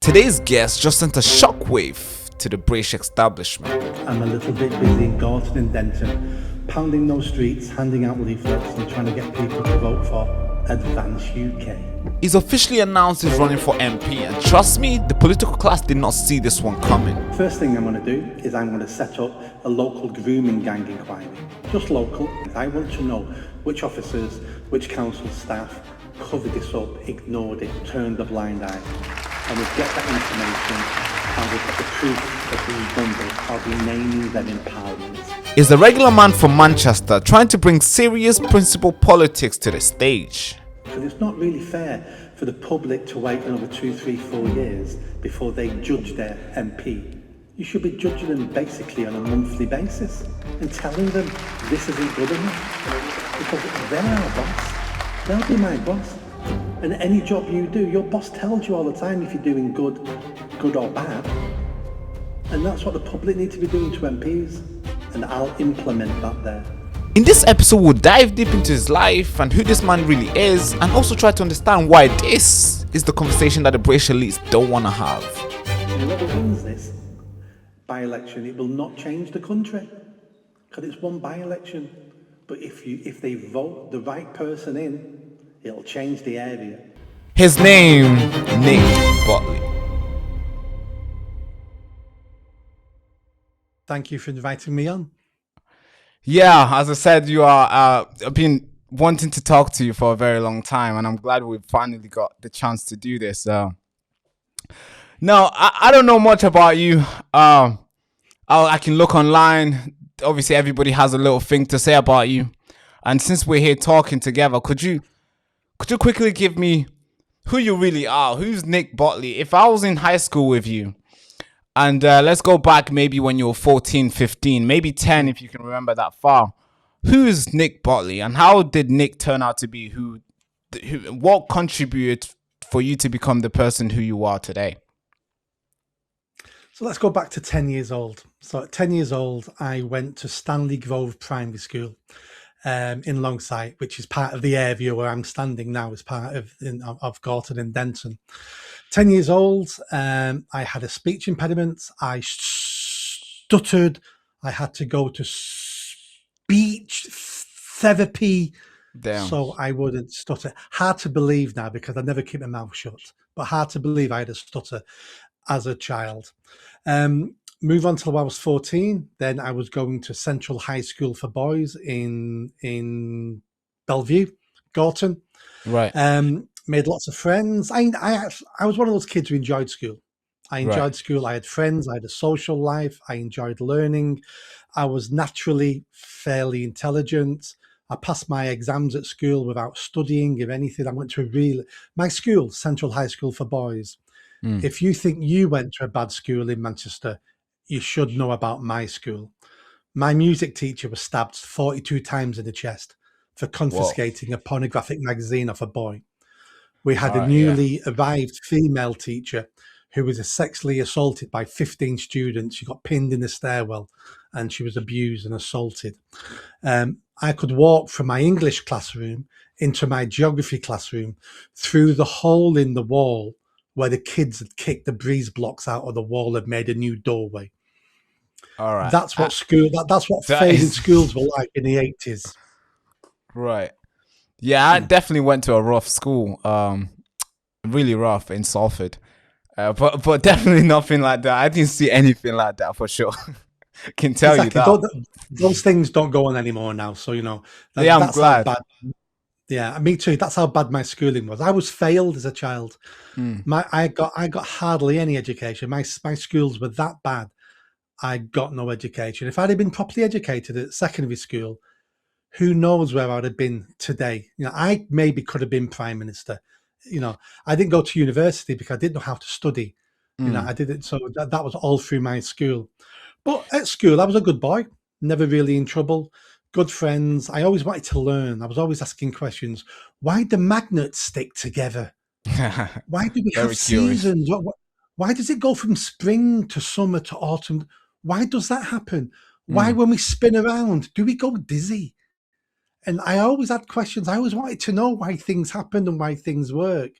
Today's guest just sent a shockwave to the British establishment. I'm a little bit busy in Gorton and Denton, pounding those streets, handing out leaflets and trying to get people to vote for Advance UK. He's officially announced he's running for MP, and trust me, the political class did not see this one coming. First thing I'm going to do is I'm going to set up a local grooming gang inquiry. Just local. I want to know which officers, which council staff covered this up, ignored it, turned a blind eye. And we'll get that information and we'll get the proof that we've done this. I'll be naming them in Parliament. Is a regular man from Manchester trying to bring serious principled politics to the stage. Because it's not really fair for the public to wait another 2, 3, 4 years before they judge their MP. You should be judging them basically on a monthly basis and telling them this isn't good enough. Because they're our boss. They'll be my boss. And any job you do, your boss tells you all the time if you're doing good or bad. And that's what the public need to be doing to MPs. And I'll implement that there. In this episode, we'll dive deep into his life and who this man really is, and also try to understand why this is the conversation that the British elites don't want to have. Whoever wins this by-election, it will not change the country, because it's one by-election. But if they vote the right person in, it'll change the area. His name, Nick Botley. Thank you for inviting me on. Yeah, as I said, you are. I've been wanting to talk to you for a very long time, and I'm glad we finally got the chance to do this. Now, I don't know much about you. I can look online. Obviously, everybody has a little thing to say about you, and since we're here talking together, could you quickly give me who you really are? Who's Nick Botley? If I was in high school with you, and let's go back maybe when you were 14, 15, maybe 10 if you can remember that far. Who's Nick Botley, and how did Nick turn out to be what contributed for you to become the person who you are today? So let's go back to 10 years old. So at 10 years old, I went to Stanley Grove Primary School in Longsight, which is part of the area where I'm standing now, is part of Gorton and Denton. 10 years old, I had a speech impediment. I stuttered. I had to go to speech therapy. Damn. So I wouldn't stutter. Hard to believe now because I never keep my mouth shut, but hard to believe I had a stutter as a child. Move on till I was 14. Then I was going to Central High School for Boys in Bellevue, Gorton. Right. Made lots of friends. I was one of those kids who enjoyed school. I enjoyed school. I had friends. I had a social life. I enjoyed learning. I was naturally fairly intelligent. I passed my exams at school without studying, if anything. I went to my school, Central High School for Boys. If you think you went to a bad school in Manchester, you should know about my school. My music teacher was stabbed 42 times in the chest for confiscating a pornographic magazine off a boy. We had a newly arrived female teacher who was sexually assaulted by 15 students. She got pinned in the stairwell and she was abused and assaulted. I could walk from my English classroom into my geography classroom through the hole in the wall where the kids had kicked the breeze blocks out of the wall and made a new doorway. All right. That's what failing schools were like in the 80s. Right. Yeah, I definitely went to a rough school. Really rough in Salford. But definitely nothing like that. I didn't see anything like that for sure. Can tell you that. Those things don't go on anymore now. So, I'm glad. Yeah, me too. That's how bad my schooling was. I was failed as a child. I got hardly any education. My schools were that bad. I got no education. If I'd have been properly educated at secondary school, who knows where I'd have been today? I maybe could have been Prime Minister. I didn't go to university because I didn't know how to study. I didn't. So that was all through my school. But at school, I was a good boy. Never really in trouble. Good friends. I always wanted to learn. I was always asking questions. Why do magnets stick together? Why do we have seasons? Why does it go from spring to summer to autumn? Why does that happen? Why, when we spin around, do we go dizzy? And I always had questions. I always wanted to know why things happened and why things work.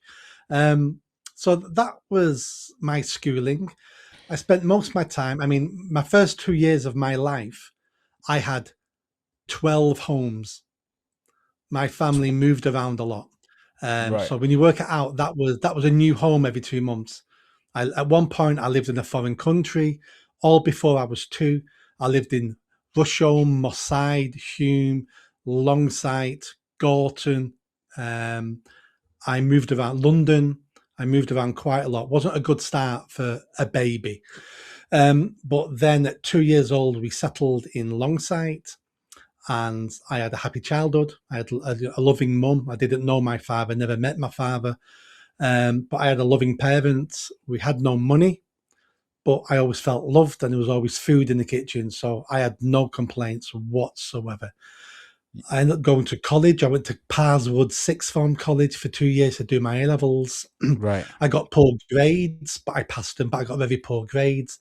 So that was my schooling. I spent most of my time, I mean, my first 2 years of my life, I had 12 homes. My family moved around a lot. Right. So when you work it out, that was a new home every 2 months. At one point, I lived in a foreign country. All before I was two, I lived in Rusholme, Moss Side, Hume, Longsight, Gorton. Um, I moved around London. I moved around quite a lot. Wasn't a good start for a baby. But then at 2 years old, we settled in Longsight, and I had a happy childhood. I had a loving mum. I didn't know my father, never met my father, but I had a loving parent. We had no money, but I always felt loved, and there was always food in the kitchen. So I had no complaints whatsoever. I ended up going to college. I went to Parswood Sixth Form College for 2 years to do my A levels. Right. I got poor grades, but I passed them. But I got very poor grades,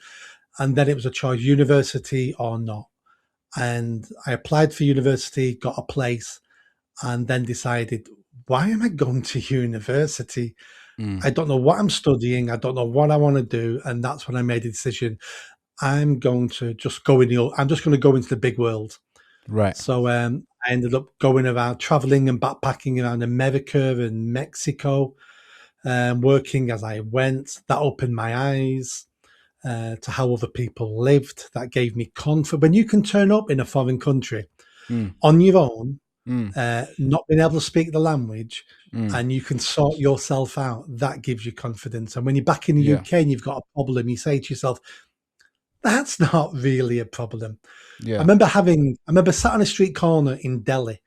and then it was a choice: university or not. And I applied for university, got a place, and then decided, why am I going to university? Mm. I don't know what I'm studying. I don't know what I want to do. And that's when I made a decision. I'm going to just go I'm just going to go into the big world. Right. So I ended up going around, traveling and backpacking around America and Mexico, working as I went. That opened my eyes to how other people lived. That gave me confidence. When you can turn up in a foreign country Mm. on your own, Mm. not being able to speak the language, Mm. and you can sort yourself out, that gives you confidence. And when you're back in the Yeah. UK and you've got a problem, you say to yourself, that's not really a problem. Yeah. I remember sat on a street corner in Delhi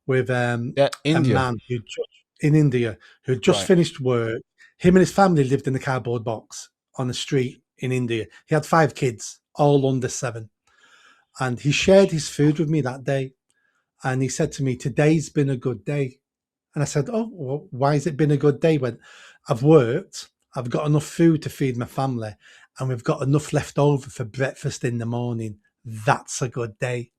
with Yeah. a India. man who just in India who had just Right. finished work. Him and his family lived in a cardboard box on the street in India. He had 5 kids, all under 7. And he shared his food with me that day. And he said to me, today's been a good day. And I said, oh, well, why has it been a good day? When I've worked, I've got enough food to feed my family, and we've got enough left over for breakfast in the morning. That's a good day.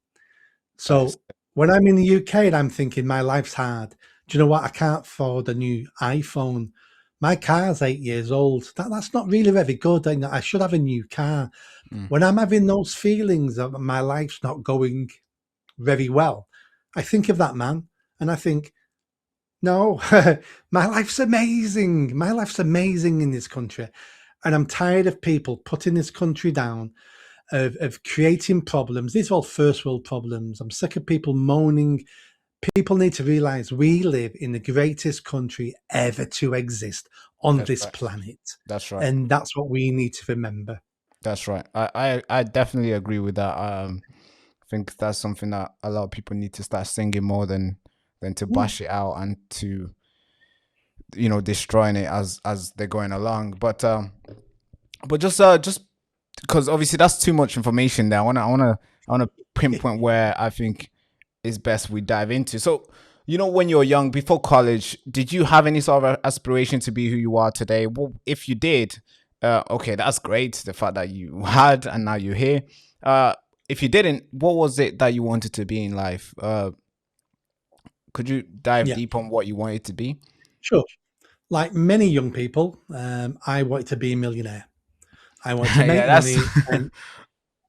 That is. So when I'm in the UK and I'm thinking my life's hard, do you know what? I can't afford a new iPhone. My car's 8 years old. That's not really very good. I should have a new car. Mm. When I'm having those feelings of my life's not going very well, I think of that man and I think, no, my life's amazing. My life's amazing in this country. And I'm tired of people putting this country down, of creating problems. These are all first world problems. I'm sick of people moaning. People need to realize we live in the greatest country ever to exist on That's this right. planet. That's right. And that's what we need to remember. That's right. I definitely agree with that. I think that's something that a lot of people need to start singing more than to Mm, bash it out and to destroying it as they're going along. But just because obviously that's too much information there. I wanna pinpoint where I think is best we dive into. So, when you're young, before college, did you have any sort of aspiration to be who you are today? Well, if you did, okay, that's great. The fact that you had and now you're here. If you didn't, what was it that you wanted to be in life? Could you dive yeah, deep on what you wanted to be? sure. Like many young people, I wanted to be a millionaire. I wanted to Yeah, make that's money,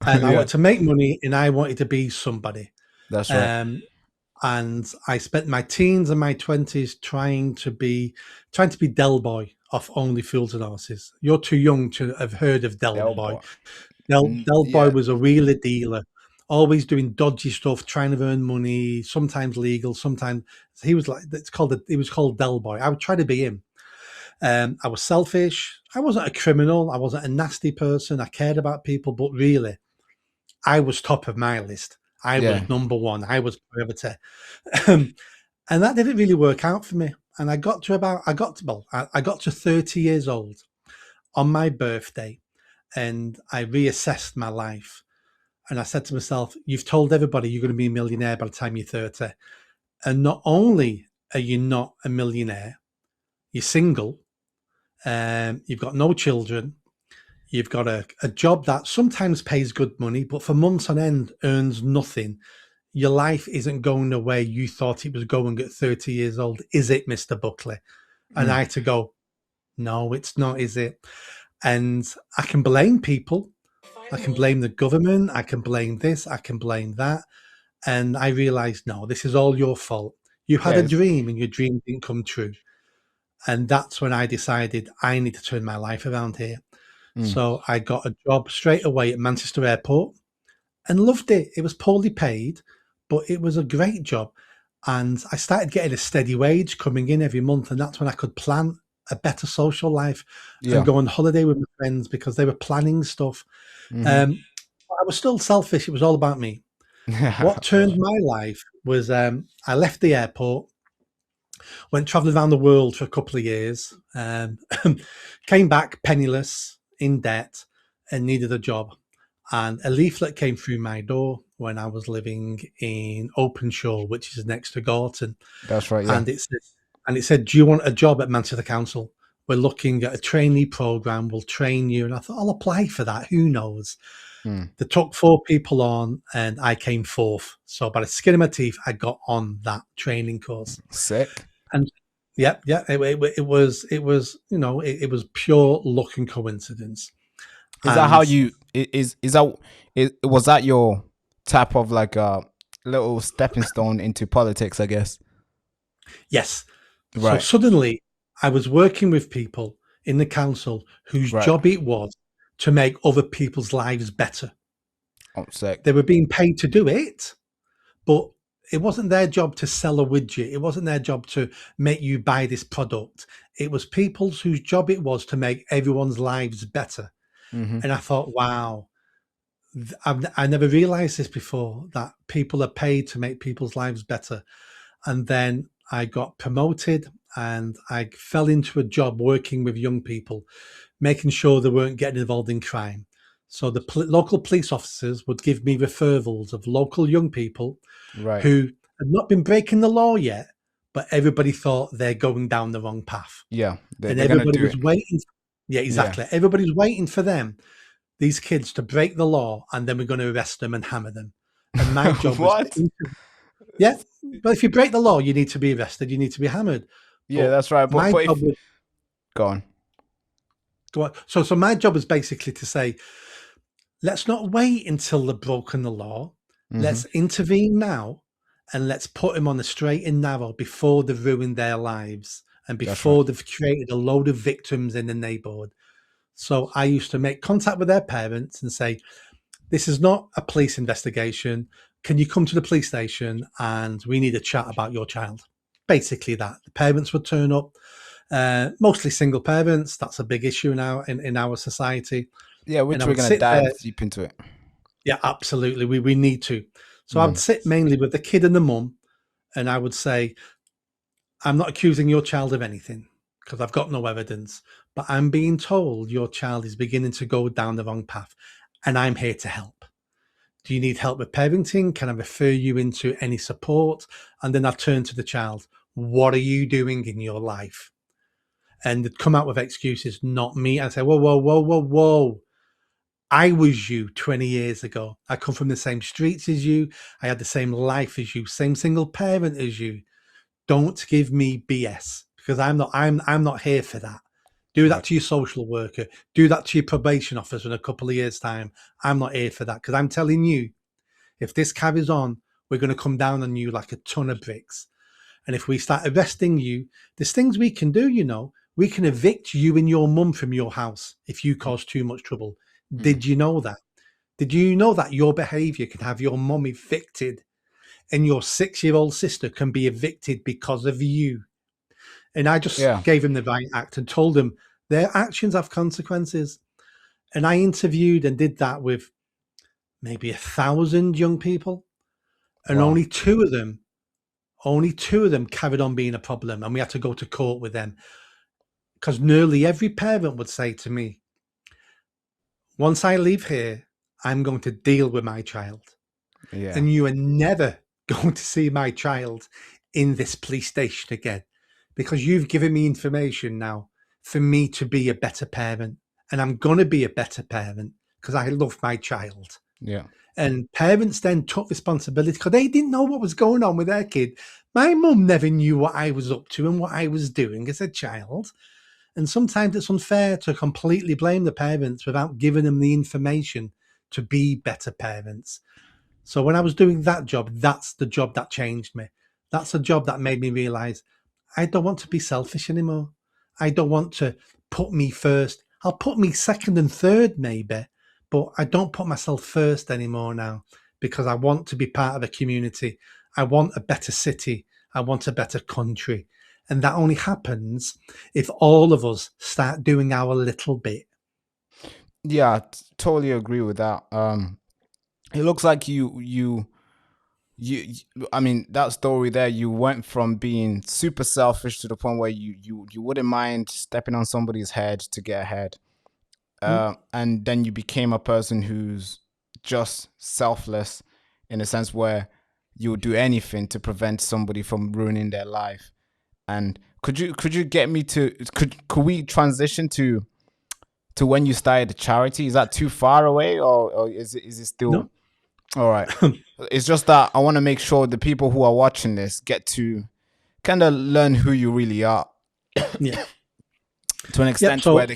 and I yeah, wanted to make money, and I wanted to be somebody. that's right. Um, and I spent my teens and my 20s trying to be Del Boy off Only Fools and Horses. You're too young to have heard of Del Boy. Delboy. Del Boy Yeah, was a wheeler dealer, always doing dodgy stuff, trying to earn money, sometimes legal, sometimes he was like he was called Del Boy. I would try to be him. I was selfish. I wasn't a criminal. I wasn't a nasty person. I cared about people, but really, I was top of my list. I yeah. was number one. I was priority. and that didn't really work out for me. And I got to 30 years old on my birthday, and I reassessed my life. And I said to myself, you've told everybody you're going to be a millionaire by the time you're 30. And not only are you not a millionaire, you're single, you've got no children, you've got a job that sometimes pays good money, but for months on end earns nothing. Your life isn't going the way you thought it was going at 30 years old, is it, Mr. Buckley? And I Mm. had to go, No, it's not, is it? And I can blame people. I can blame the government. I can blame this. I can blame that. And I realized, no, this is all your fault. You had a Yes. dream and your dream didn't come true. And that's when I decided I need to turn my life around here. Mm. So I got a job straight away at Manchester Airport and loved it. It was poorly paid, but it was a great job. And I started getting a steady wage coming in every month. And that's when I could plan a better social life and Yeah. go on holiday with my friends because they were planning stuff. Mm-hmm. I was still selfish. It was all about me. What turned my life was I left the airport, went traveling around the world for a couple of years, came back penniless, in debt, and needed a job. And a leaflet came through my door when I was living in Openshaw, which is next to Gorton, That's right. Yeah. and it said, "Do you want a job at Manchester Council? We're looking at a trainee program. We'll train you." And I thought, I'll apply for that. Who knows? Mm. They took 4 people on, and I came 4th. So by the skin of my teeth, I got on that training course. Sick. And yeah, it was pure luck and coincidence. Is that how And you was that your type of like a little stepping stone into politics, I guess? yes, so Right. suddenly I was working with people in the council whose Right. job it was to make other people's lives better. Oh, sick. They were being paid to do it, but it wasn't their job to sell a widget. It wasn't their job to make you buy this product. It was people's whose job it was to make everyone's lives better. Mm-hmm. And I thought, wow, I never realized this before, that people are paid to make people's lives better. And then I got promoted and I fell into a job working with young people, making sure they weren't getting involved in crime. So the local police officers would give me referrals of local young people Right. who had not been breaking the law yet, but everybody thought they're going down the wrong path. Yeah. And They're gonna everybody do was it. waiting. Yeah, Yeah. exactly. Everybody's waiting for them, these kids, to break the law, and then we're going to arrest them and hammer them. And my job was What? yeah, but if you break the law, you need to be arrested, you need to be hammered. Yeah, But that's right. But my but job if was go on. so my job was basically to say, let's not wait until they've broken the law. Mm-hmm. Let's intervene now, and let's put them on the straight and narrow before they've ruined their lives and before right. they've created a load of victims in the neighborhood. So I used to make contact with their parents and say, this is not a police investigation. Can you come to the police station and we need a chat about your child? Basically that. The parents would turn up, mostly single parents. That's a big issue now in our society. Yeah, And which I we're would gonna sit there. dive deep into it. Yeah, absolutely. We need to. So I would sit mainly with the kid and the mum, and I would say, I'm not accusing your child of anything because I've got no evidence, but I'm being told your child is beginning to go down the wrong path, and I'm here to help. Do you need help with parenting? Can I refer you into any support? And then I turn to the child. What are you doing in your life? And they'd come out with excuses, not me. I say, whoa, whoa, whoa, whoa, whoa. I was you 20 years ago. I come from the same streets as you. I had the same life as you, same single parent as you. Don't give me BS because I'm not here for that. Do that Right. to your social worker. Do that to your probation officer in a couple of years' time. I'm not here for that because I'm telling you, if this carries on, we're going to come down on you like a ton of bricks. And if we start arresting you, there's things we can do, you know. We can evict you and your mum from your house if you cause too much trouble. Did you know that? Did you know that your behavior can have your mum evicted and your 6-year-old sister can be evicted because of you? And I just Yeah. gave him the right act and told him their actions have consequences. And I interviewed and did that with maybe 1,000 young people. And Wow. only two of them carried on being a problem. And we had to go to court with them. Because nearly every parent would say to me, once I leave here, I'm going to deal with my child. Yeah. And you are never going to see my child in this police station again because you've given me information now for me to be a better parent. And I'm going to be a better parent because I love my child. Yeah. And parents then took responsibility because they didn't know what was going on with their kid. My mum never knew what I was up to and what I was doing as a child. And sometimes it's unfair to completely blame the parents without giving them the information to be better parents. So when I was doing that job, that's the job that changed me. That's the job that made me realize I don't want to be selfish anymore. I don't want to put me first. I'll put me second and third, maybe, but I don't put myself first anymore now because I want to be part of a community. I want a better city. I want a better country. And that only happens if all of us start doing our little bit. Yeah, totally agree with that. It looks like I mean, that story there, you went from being super selfish to the point where you wouldn't mind stepping on somebody's head to get ahead. Mm. And then you became a person who's just selfless in a sense where you would do anything to prevent somebody from ruining their life. And could you get me to could we transition to when you started the charity? Is that too far away, or is it still No. all right? It's just that I want to make sure the people who are watching this get to kind of learn who you really are Yeah. to an Yep. extent So where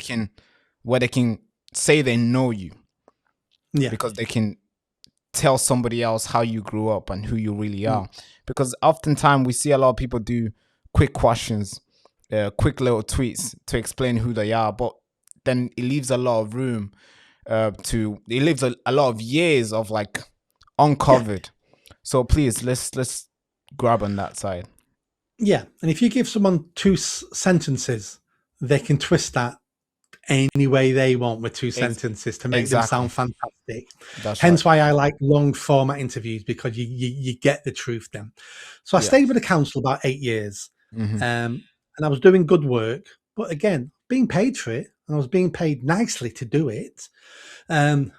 they can say they know you yeah. because they can tell somebody else how you grew up and who you really Mm. are. Because oftentimes we see a lot of people do quick questions, quick little tweets to explain who they are, but then it leaves a lot of room it leaves a lot of years of like uncovered. So please let's grab on that side. Yeah. And if you give someone two sentences, they can twist that any way they want with two Ex- sentences to make them exactly. sound fantastic. That's right. Hence why I like long format interviews, because you get the truth then. So I Yeah. stayed with the council about 8 years, Hmm. and I was doing good work, but again, being paid for it, and I was being paid nicely to do it. Um,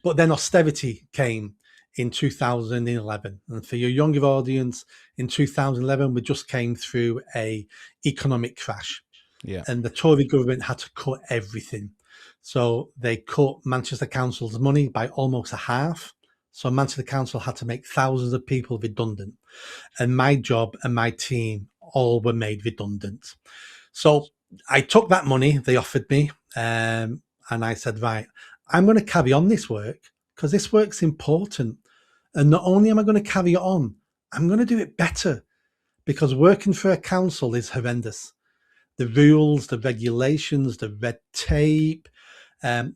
but then austerity came in 2011, and for your younger audience, in 2011 we just came through a economic crash, Yeah. and the Tory government had to cut everything. So they cut Manchester Council's money by almost a half. So Manchester Council had to make thousands of people redundant, and my job and my team all were made redundant. So I took that money they offered me, and I said, right, I'm going to carry on this work because this work's important. And not only am I going to carry it on, I'm going to do it better, because working for a council is horrendous. The rules, the regulations, the red tape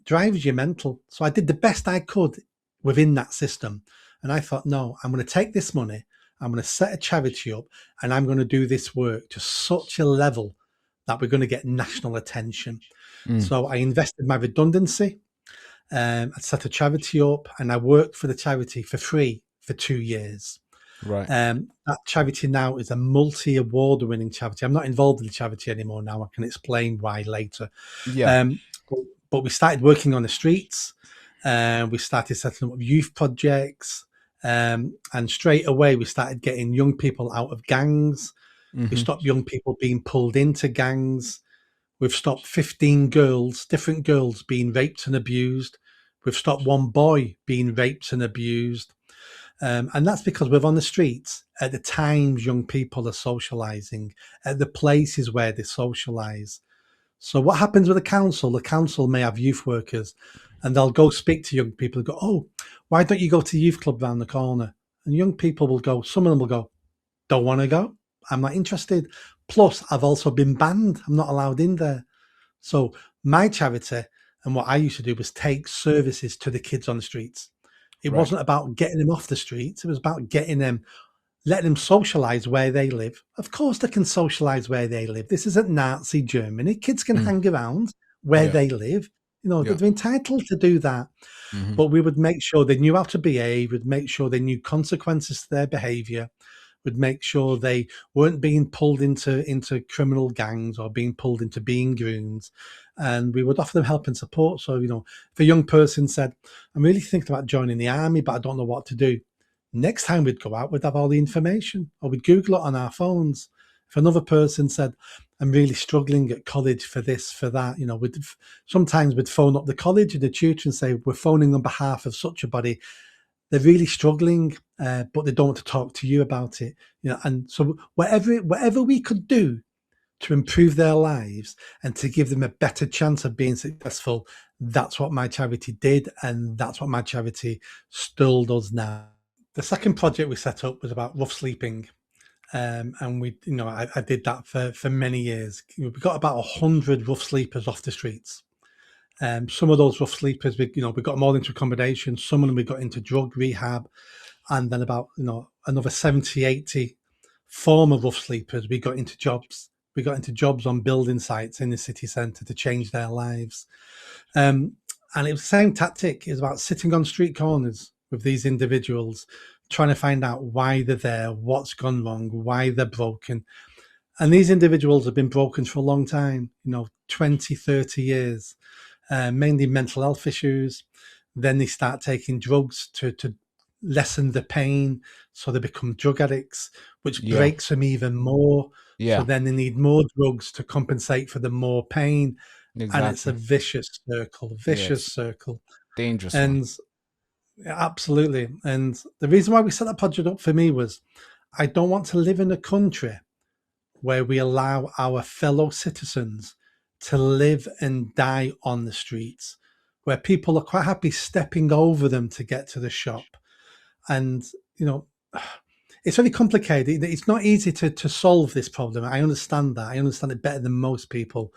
drives you mental. So I did the best I could within that system. And I thought, no, I'm going to take this money, I'm going to set a charity up, and I'm going to do this work to such a level that we're going to get national attention. Mm. So I invested my redundancy, I set a charity up, and I worked for the charity for free for 2 years. Right. That charity now is a multi-award winning charity. I'm not involved in the charity anymore now. I can explain why later. Yeah. But we started working on the streets. We started setting up youth projects. And straight away, we started getting young people out of gangs. We Hmm. stopped young people being pulled into gangs. We've stopped 15 girls, different girls, being raped and abused. We've stopped one boy being raped and abused. And that's because we're on the streets at the times young people are socializing, at the places where they socialize. So what happens with the council? The council may have youth workers, and they'll go speak to young people and go, oh, why don't you go to the youth club round the corner? And young people will go, some of them will go, don't want to go. I'm not interested. Plus, I've also been banned. I'm not allowed in there. So my charity and what I used to do was take services to the kids on the streets. It Right. wasn't about getting them off the streets. It was about getting them, letting them socialize where they live. Of course, they can socialize where they live. This isn't Nazi Germany. Kids can Mm. hang around where Yeah. they live. You know, Yeah. they're entitled to do that. Hmm. But we would make sure they knew how to behave, would make sure they knew consequences to their behavior, would make sure they weren't being pulled into criminal gangs or being pulled into being groomed. And we would offer them help and support. So, you know, if a young person said, I'm really thinking about joining the army, but I don't know what to do. Next time we'd go out, we'd have all the information, or we'd Google it on our phones. If another person said, I'm really struggling at college for this, for that, you know, sometimes we'd phone up the college and the tutor and say, we're phoning on behalf of such a body. They're really struggling, but they don't want to talk to you about it. You know, and so whatever we could do to improve their lives and to give them a better chance of being successful. That's what my charity did, and that's what my charity still does now. The second project we set up was about rough sleeping. And we, I did that for many years. We got about 100 rough sleepers off the streets. Some of those rough sleepers, we got them all into accommodation. Some of them we got into drug rehab, and then about another 70, 80 former rough sleepers we got into jobs. We got into jobs on building sites in the city centre to change their lives. And it was the same tactic. It was about sitting on street corners with these individuals, trying to find out why they're there, what's gone wrong, why they're broken. And these individuals have been broken for a long time, 20, 30 years, mainly mental health issues. Then they start taking drugs to lessen the pain. So they become drug addicts, which breaks them even more. Yeah. So then they need more drugs to compensate for the more pain. Exactly. And it's a vicious circle. Dangerous and one. Absolutely. And the reason why we set that project up for me was I don't want to live in a country where we allow our fellow citizens to live and die on the streets, where people are quite happy stepping over them to get to the shop. And, it's really complicated. It's not easy to solve this problem. I understand that. I understand it better than most people.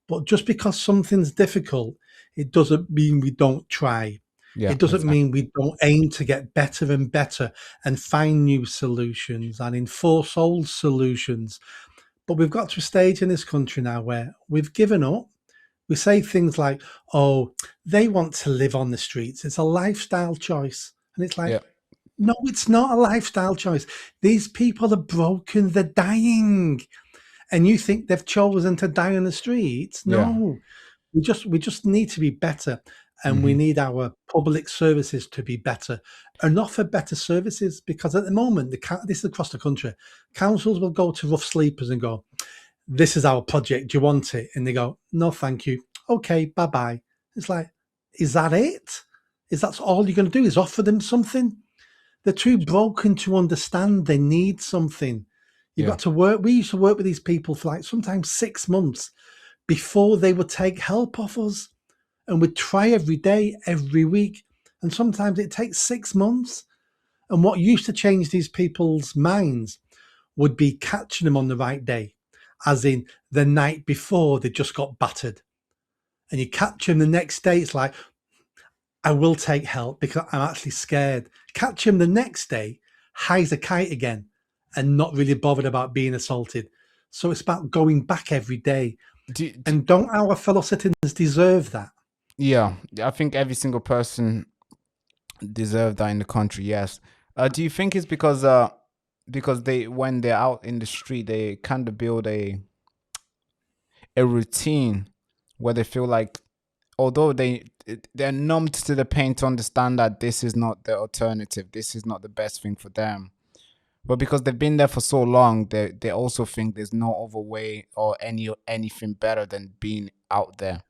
But just because something's difficult, it doesn't mean we don't try. Yeah, It doesn't mean we don't aim to get better and better and find new solutions and enforce old solutions. But we've got to a stage in this country now where we've given up. We say things like, oh, they want to live on the streets. It's a lifestyle choice. And it's like, no, it's not a lifestyle choice. These people are broken. They're dying. And you think they've chosen to die on the streets? No, we just need to be better. And we need our public services to be better and offer better services, because at the moment, this is across the country, councils will go to rough sleepers and go, this is our project, do you want it? And they go, no, thank you. Okay, bye-bye. It's like, is that it? Is that all you're going to do, is offer them something? They're too broken to understand they need something. You've got to work. We used to work with these people for like sometimes 6 months before they would take help off us. And we'd try every day, every week. And sometimes it takes 6 months. And what used to change these people's minds would be catching them on the right day, as in the night before they just got battered. And you catch them the next day, it's like, I will take help because I'm actually scared. Catch him the next day, high as a kite again, and not really bothered about being assaulted. So it's about going back every day. And don't our fellow citizens deserve that? Yeah, I think every single person deserves that in the country. Yes. Do you think it's because they, when they're out in the street, they kind of build a routine where they feel like, although they're numbed to the pain to understand that this is not the alternative, this is not the best thing for them, but because they've been there for so long, they also think there's no other way or anything better than being out there.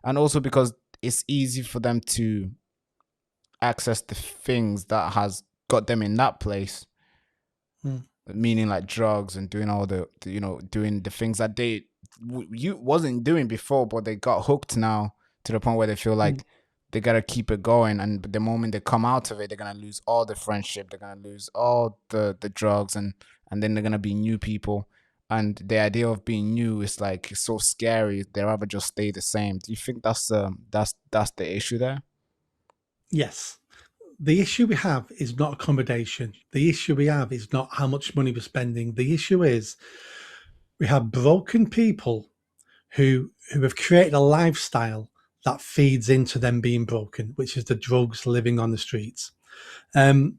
And also because it's easy for them to access the things that has got them in that place, meaning like drugs and doing all doing the things that you wasn't doing before, but they got hooked now to the point where they feel like they gotta keep it going. And the moment they come out of it, they're gonna lose all the friendship, they're gonna lose all the drugs, and then they're gonna be new people. And the idea of being new is like, it's so scary. They rather just stay the same. Do you think that's the issue there? Yes. The issue we have is not accommodation. The issue we have is not how much money we're spending. The issue is we have broken people who have created a lifestyle that feeds into them being broken, which is the drugs, living on the streets. And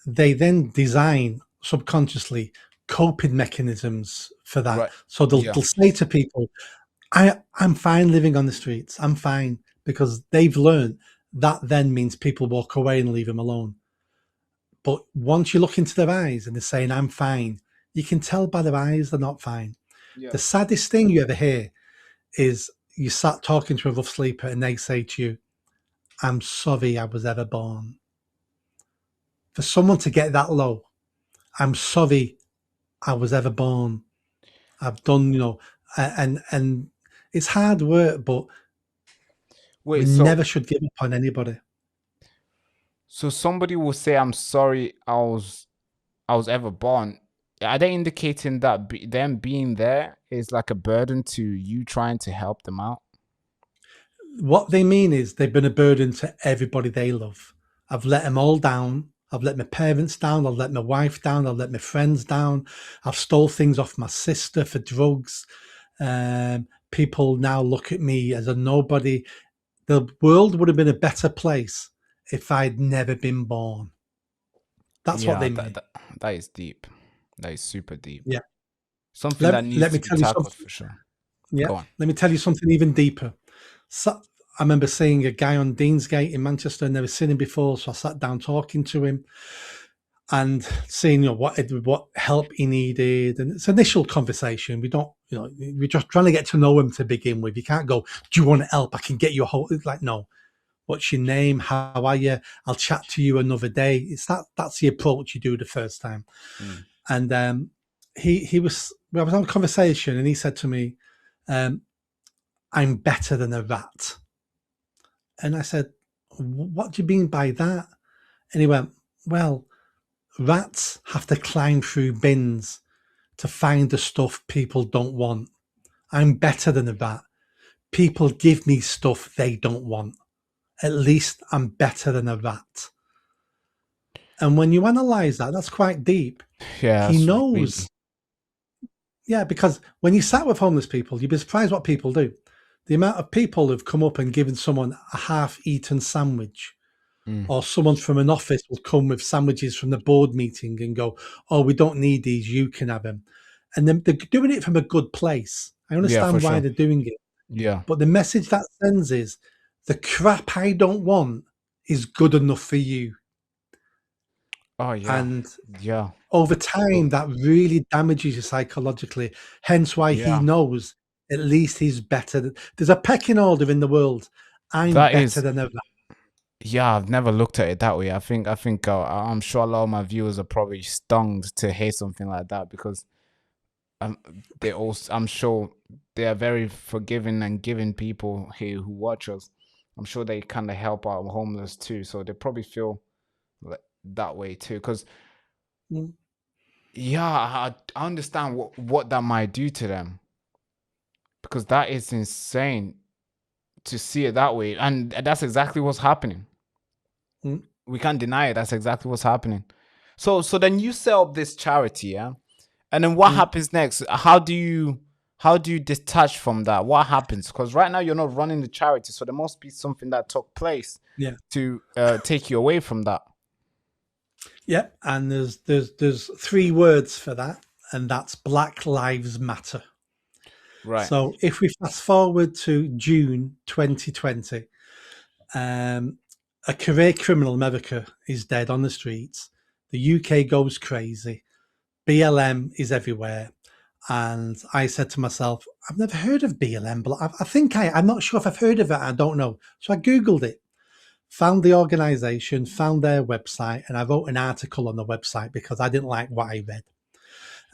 they then design subconsciously coping mechanisms for that. Right. So they'll say to people, I'm fine living on the streets. I'm fine, because they've learned that then means people walk away and leave them alone. But once you look into their eyes and they're saying, I'm fine, you can tell by their eyes they're not fine. Yeah. The saddest thing you ever hear is you sat talking to a rough sleeper and they say to you, I'm sorry I was ever born. For someone to get that low, I'm sorry I was ever born. I've done, and it's hard work, but we Wait, never should give up on anybody. so somebody will say, "I'm sorry, I was ever born." Are they indicating that them being there is like a burden to you trying to help them out? What they mean is they've been a burden to everybody they love. I've let them all down. I've let my parents down. I've let my wife down. I've let my friends down. I've stole things off my sister for drugs. People now look at me as a nobody. The world would have been a better place if I'd never been born. That's what Yeah, they mean. that is deep. That is super deep. Yeah. Something Let, that needs let me to be tell you tackled something. for sure. Yeah. Go on. Let me tell you something even deeper. So, I remember seeing a guy on Deansgate in Manchester. I'd never seen him before, so I sat down talking to him and seeing what help he needed. And it's initial conversation. We don't, we're just trying to get to know him to begin with. You can't go, "Do you want help? I can get you a whole." It's like, no. What's your name? How are you? I'll chat to you another day. That's the approach you do the first time. Mm. And he was I was on a conversation, and he said to me, "I'm better than a rat." And I said, "What do you mean by that?" And he went, "Well, rats have to climb through bins to find the stuff people don't want. I'm better than a rat. People give me stuff they don't want. At least I'm better than a rat." And when you analyze that, that's quite deep. Yeah, He that's knows. really. Yeah, because when you sat with homeless people, you'd be surprised what people do. The amount of people who've come up and given someone a half-eaten sandwich, Mm. or someone from an office will come with sandwiches from the board meeting and go, "Oh, we don't need these, you can have them." And then they're doing it from a good place. I Yeah, for understand why sure. they're doing it. Yeah. But the message that sends is the crap I don't want is good enough for you. Oh yeah. And Yeah. over So time, that really damages you psychologically. Hence why he yeah. knows at least he's better. There's a pecking order in the world. I'm That better is. than ever. Yeah, I've never looked at it that way. I think I'm sure a lot of my viewers are probably stung to hear something like that because um, they also, I'm sure they are very forgiving and giving people here who watch us. I'm sure they kind of help out homeless too, so they probably feel like that way too. Because Mm, yeah, I understand what that might do to them because that is insane to see it that way, and that's exactly what's happening. mm, We can't deny it. That's exactly what's happening. So then you set up this charity, yeah? And then what mm. happens next? How do you detach from that? What happens? Because right now you're not running the charity, so there must be something that took place Yeah, to take you away from that. yeah. And there's three words for that, and that's Black Lives Matter. Right. So if we fast forward to June 2020, um, a career criminal in America is dead on the streets. The UK goes crazy. BLM is everywhere. And I said to myself, I've never heard of BLM, but I think I'm not sure if I've heard of it. I don't know. So I Googled it, found the organization, found their website, and I wrote an article on the website because I didn't like what I read.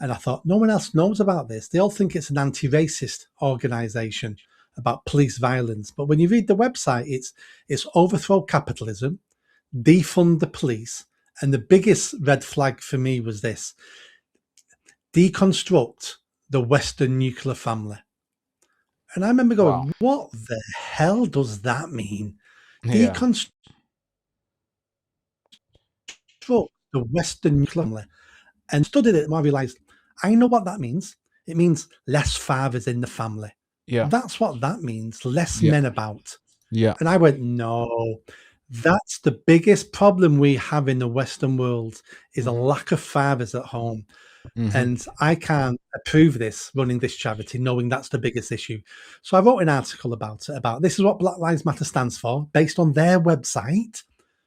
And I thought, no one else knows about this. They all think it's an anti-racist organization about police violence. But when you read the website, it's overthrow capitalism, defund the police. And the biggest red flag for me was this: deconstruct the Western nuclear family. And I remember Wow. going, what the hell does that mean? Yeah. Deconstruct the Western nuclear family. And studied it, and I realized I know what that means. It means less fathers in the family. Yeah. That's what that means. Less Yeah. men about. Yeah. And I went, no, that's the biggest problem we have in the Western world is a Mm-hmm. lack of fathers at home. Mm-hmm. And I can't approve this running this charity, knowing that's the biggest issue. So I wrote an article about it, about this is what Black Lives Matter stands for, based on their website,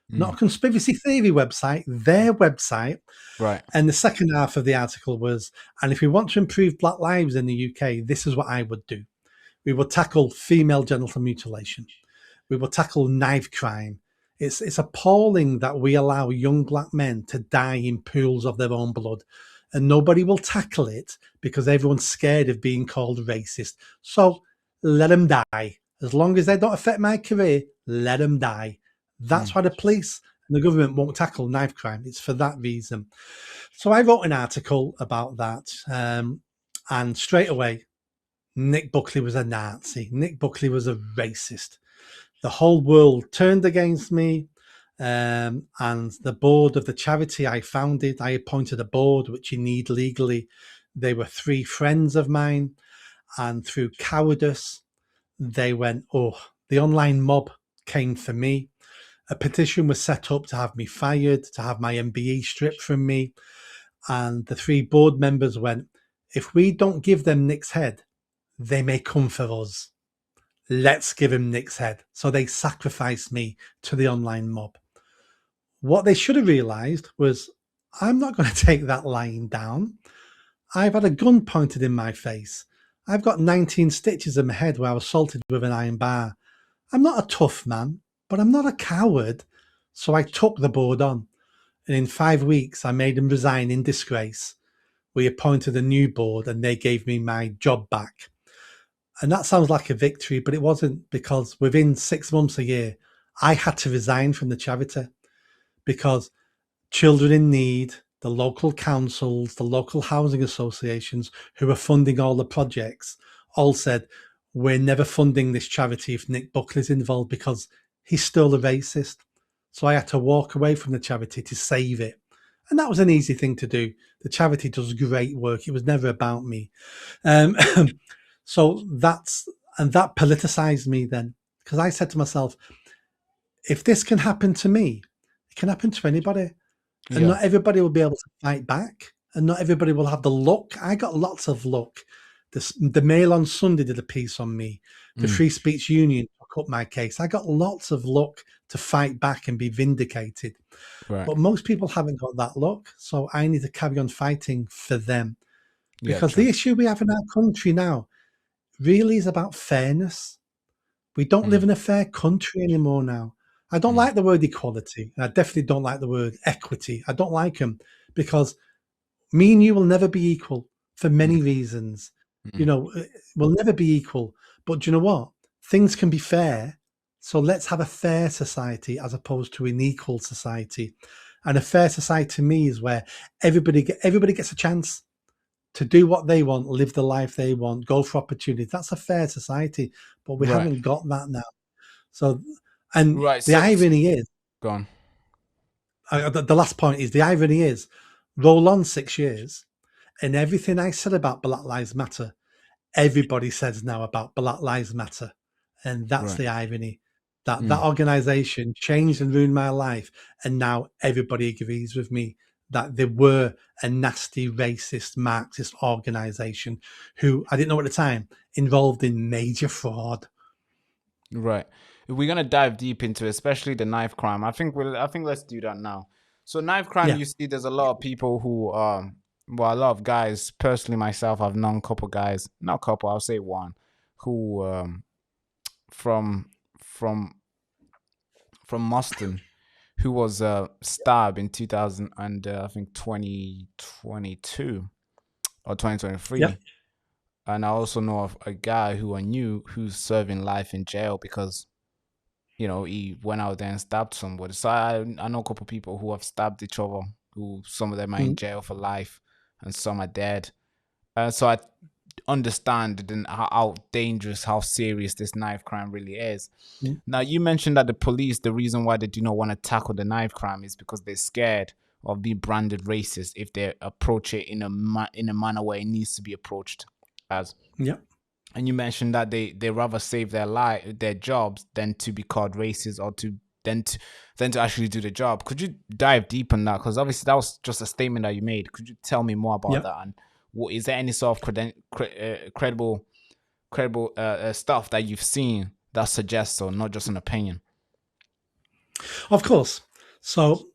not a Mm. conspiracy theory website, their website. Right. And the second half of the article was, and if we want to improve Black lives in the UK, this is what I would do. We would tackle female genital mutilation. We will tackle knife crime. It's appalling that we allow young black men to die in pools of their own blood. and nobody will tackle it because everyone's scared of being called racist. So let them die. As long as they don't affect my career, let them die. That's why the police and the government won't tackle knife crime. It's for that reason. So I wrote an article about that, and straight away, Nick Buckley was a Nazi. Nick Buckley was a racist. The whole world turned against me. And the board of the charity I founded, I appointed a board, which you need legally. They were 3 friends of mine. And through cowardice, they went, oh, the online mob came for me. A petition was set up to have me fired, to have my MBE stripped from me. And the 3 board members went, if we don't give them Nick's head, they may come for us. Let's give him Nick's head. So they sacrificed me to the online mob. What they should have realised was, I'm not going to take that lying down. I've had a gun pointed in my face. I've got 19 stitches in my head where I was assaulted with an iron bar. I'm not a tough man, but I'm not a coward. So I took the board on. And in 5 weeks, I made them resign in disgrace. We appointed a new board and they gave me my job back. And that sounds like a victory, but it wasn't, because within 6 months, a year, I had to resign from the charity because children in need, the local councils, the local housing associations who are funding all the projects all said, we're never funding this charity if Nick Buckley's involved because he's still a racist. So I had to walk away from the charity to save it. And that was an easy thing to do. The charity does great work. It was never about me. So that politicized me then, because I said to myself, if this can happen to me, it can happen to anybody. And not everybody will be able to fight back. And not everybody will have the luck. I got lots of luck. The Mail on Sunday did a piece on me. The Free Speech Union took up my case. I got lots of luck to fight back and be vindicated. Right. But most people haven't got that luck. So I need to carry on fighting for them. Because the issue we have in our country now really is about fairness. We don't live in a fair country anymore now. I don't like the word equality. And I definitely don't like the word equity. I don't like them because me and you will never be equal for many reasons. You know, we'll never be equal. But you know what? Things can be fair. So let's have a fair society as opposed to an equal society. And a fair society to me is where everybody gets a chance to do what they want, live the life they want, go for opportunities. That's a fair society. But we haven't got that now. So, and the irony is, go on. The last point is, the irony is, roll on 6 years, and everything I said about Black Lives Matter, everybody says now about Black Lives Matter. And that's the irony. That organization changed and ruined my life. And now everybody agrees with me that they were a nasty, racist, Marxist organization who, I didn't know at the time, involved in major fraud. Right. We're gonna dive deep into, especially the knife crime. I think let's do that now. So knife crime, you see, there's a lot of people who, well, a lot of guys. Personally, myself, I've known a couple guys, not a couple, I'll say one, who from Mustin, who was stabbed in 2000 and I think 2022 or 2023. Yeah. And I also know of a guy who I knew who's serving life in jail because, you know, he went out there and stabbed somebody. So I know a couple of people who have stabbed each other, who some of them are in jail for life and some are dead. So I understand how dangerous, how serious this knife crime really is. Now, you mentioned that the police, the reason why they do not want to tackle the knife crime is because they're scared of being branded racist if they approach it in a manner where it needs to be approached as. And you mentioned that they rather save their jobs than to be called racist or than to actually do the job. Could you dive deep on that? Because obviously that was just a statement that you made. Could you tell me more about that? And is there any sort of credible stuff that you've seen that suggests so, not just an opinion? Of course. So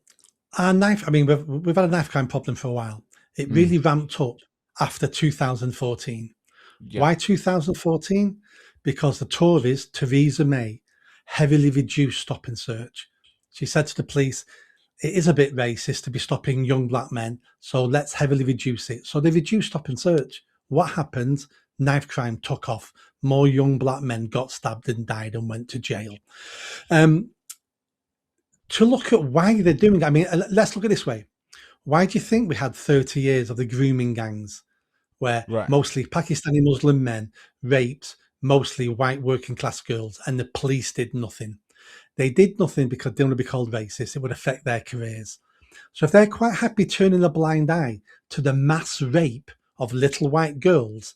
our knife, I mean, we've had a knife crime problem for a while. It really ramped up after 2014. Why 2014? Because the Tories, Theresa May, heavily reduced stop and search. She said to the police, it is a bit racist to be stopping young black men, so let's heavily reduce it. So they reduced stop and search. What happened? Knife crime took off. More young black men got stabbed and died and went to jail. Um, to look at why they're doing it, I mean, let's look at it this way. Why do you think we had 30 years of the grooming gangs where Right. mostly Pakistani Muslim men raped mostly white working class girls and the police did nothing? They did nothing because they don't want to be called racist. It would affect their careers. So if they're quite happy turning a blind eye to the mass rape of little white girls,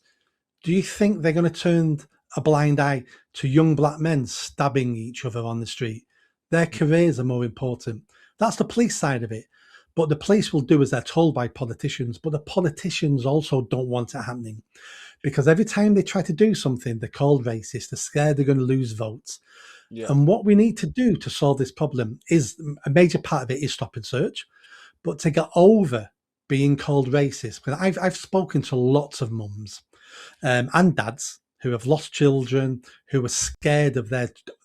do you think they're going to turn a blind eye to young black men stabbing each other on the street? Their careers are more important. That's the police side of it. But the police will do as they're told by politicians. But the politicians also don't want it happening because every time they try to do something, they're called racist. They're scared they're going to lose votes. Yeah. And what we need to do to solve this problem is a major part of it is stop and search, but to get over being called racist. Because I've spoken to lots of mums and dads who have lost children, who are scared of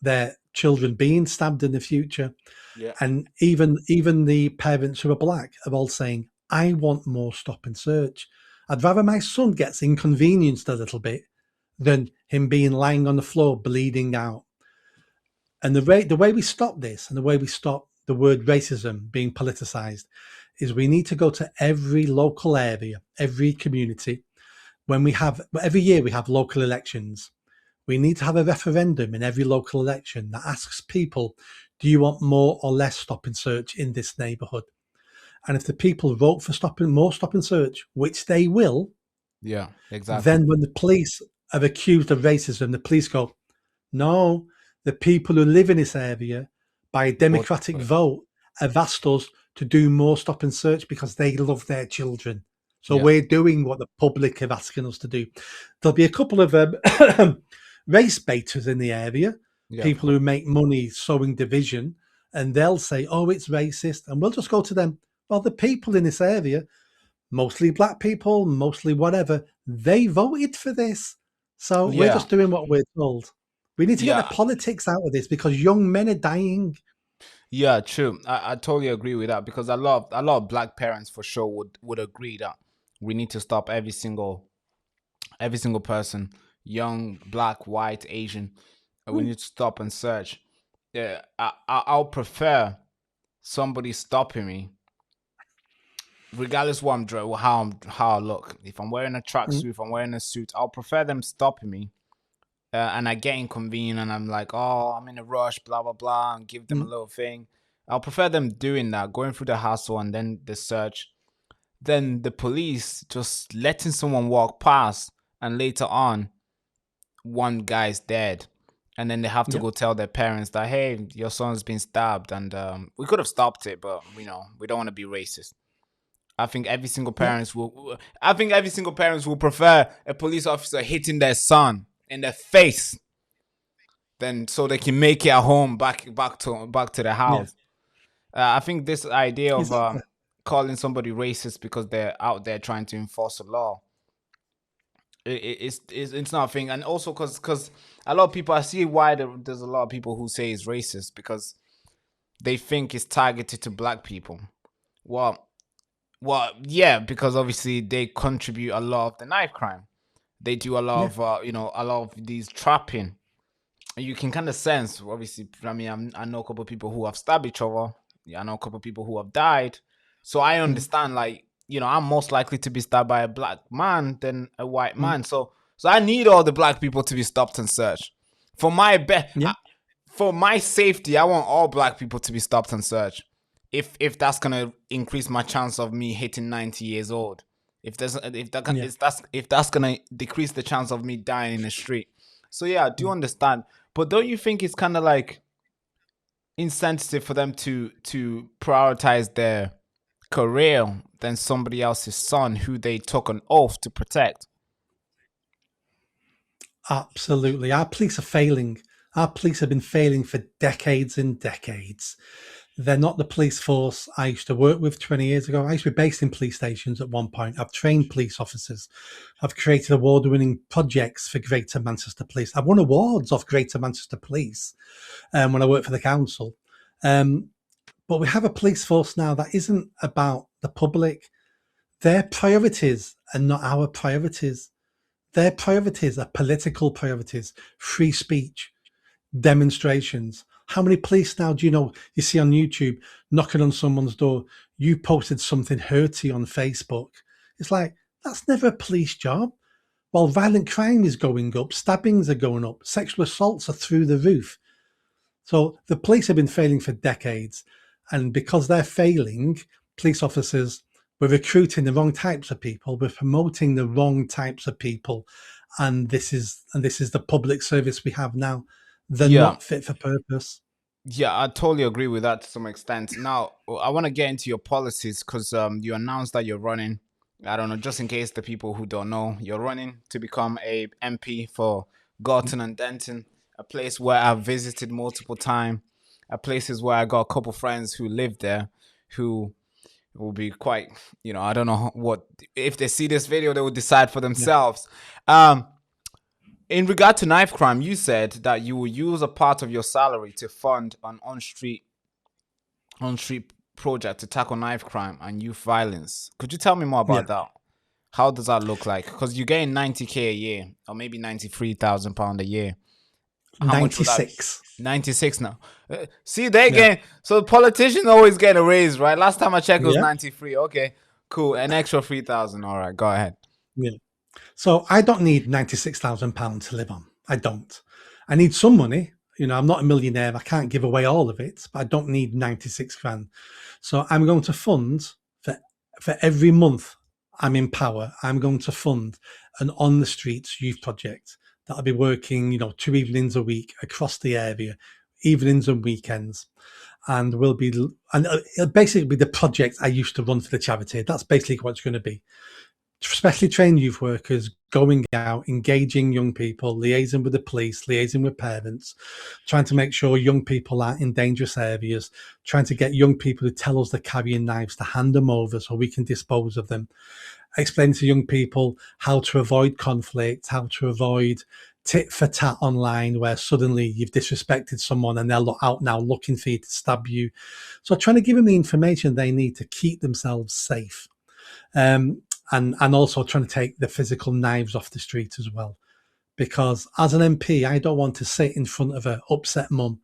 their children being stabbed in the future, Yeah. and even the parents who are black are all saying, "I want more stop and search. I'd rather my son gets inconvenienced a little bit than him being lying on the floor bleeding out." And the way we stop this and the way we stop the word racism being politicized is we need to go to every local area, every community. When we have every year we have local elections, we need to have a referendum in every local election that asks people, do you want more or less stop and search in this neighborhood? And if the people vote for more stop and search, which they will, Yeah. Exactly. then when the police are accused of racism, the police go, no, the people who live in this area by a Vote democratic for it. vote have asked us to do more stop and search because they love their children. So Yeah. we're doing what the public are asking us to do. There'll be a couple of race baiters in the area, Yeah. Of people course. who make money sowing division, and they'll say, oh, it's racist. And we'll just go to them. Well, the people in this area, mostly black people, mostly whatever, they voted for this. So we're Yeah. just doing what we're told. We need to get the Yeah. politics out of this because young men are dying. Yeah, true. I totally agree with that because a lot of black parents for sure would agree that we need to stop every single person, young, black, white, Asian, and we Mm, need to stop and search. Yeah, I'll prefer somebody stopping me, regardless what how I look. If I'm wearing a mm, tracksuit, if I'm wearing a suit, I'll prefer them stopping me. And I get inconvenient and I'm like, oh, I'm in a rush, blah, blah, blah, and give them a mm. little thing. I'll prefer them doing that, going through the hassle and then the search, then the police just letting someone walk past and later on, one guy's dead. And then they have to Yeah, go tell their parents that, hey, your son's been stabbed. And we could have stopped it, but, we don't want to be racist. yeah, I think every single parents will prefer a police officer hitting their son in the face then so they can make it at home back to the yeah. house. I think this idea of Exactly. calling somebody racist because they're out there trying to enforce a law, it's not a thing. And also because a lot of people, I see why there's a lot of people who say it's racist because they think it's targeted to black people. Well, yeah, because obviously they contribute a lot of the knife crime. They do a lot Yeah, of a lot of these trapping. You can kind of sense, obviously. I mean, I know a couple of people who have stabbed each other. Yeah, I know a couple of people who have died. So I mm, understand, like, I'm most likely to be stabbed by a black man than a white mm, man. So I need all the black people to be stopped and searched. For my yeah, for my safety, I want all black people to be stopped and searched. If that's gonna increase my chance of me hitting 90 years old, yeah. if that's gonna decrease the chance of me dying in the street. So yeah, I do Mm. understand. But don't you think it's kind of like insensitive for them to prioritize their career than somebody else's son who they took an oath to protect? Absolutely. Our police are failing. Our police have been failing for decades and decades. They're not the police force I used to work with 20 years ago. I used to be based in police stations at one point. I've trained police officers. I've created award winning projects for Greater Manchester Police. I've won awards off Greater Manchester Police when I worked for the council. Um, But we have a police force now that isn't about the public. Their priorities are not our priorities. Their priorities are political priorities, free speech, demonstrations. How many police now do you know you see on YouTube knocking on someone's door? You posted something hurty on Facebook. It's like, that's never a police job. While violent crime is going up, stabbings are going up, sexual assaults are through the roof. So the police have been failing for decades. And because they're failing, police officers, we're recruiting the wrong types of people, we're promoting the wrong types of people. And this is the public service we have now. They're Yeah. not fit for purpose. Yeah, I totally agree with that to some extent. Now, I want to get into your policies because you announced that you're running. I don't know, just in case the people who don't know, you're running to become a MP for Gorton and Denton, a place where I've visited multiple times, a places where I got a couple friends who live there, who will be quite, I don't know what, if they see this video, they will decide for Yeah. themselves. In regard to knife crime, you said that you will use a part of your salary to fund an on-street project to tackle knife crime and youth violence. Could you tell me more about that? How does that look like? Because you're getting 90K a year, or maybe £93,000 a year. How 96. 96 now. See, they again. So politicians always get a raise, right? Last time I checked, it was 93. Okay, cool. An extra 3,000. All right, go ahead. Yeah. So I don't need £96,000 to live on. I don't. I need some money. I'm not a millionaire. I can't give away all of it, but I don't need 96 grand. So I'm going to fund for every month I'm in power. I'm going to fund an on the streets youth project that'll be working, 2 evenings a week across the area, evenings and weekends. And it'll basically be the project I used to run for the charity. That's basically what it's going to be. Specially trained youth workers going out, engaging young people, liaising with the police, liaising with parents, trying to make sure young people aren't in dangerous areas, trying to get young people who tell us they're carrying knives to hand them over so we can dispose of them, explaining to young people how to avoid conflict, how to avoid tit for tat online where suddenly you've disrespected someone and they're out now looking for you to stab you. So trying to give them the information they need to keep themselves safe. And also trying to take the physical knives off the street as well. Because as an MP, I don't want to sit in front of an upset mum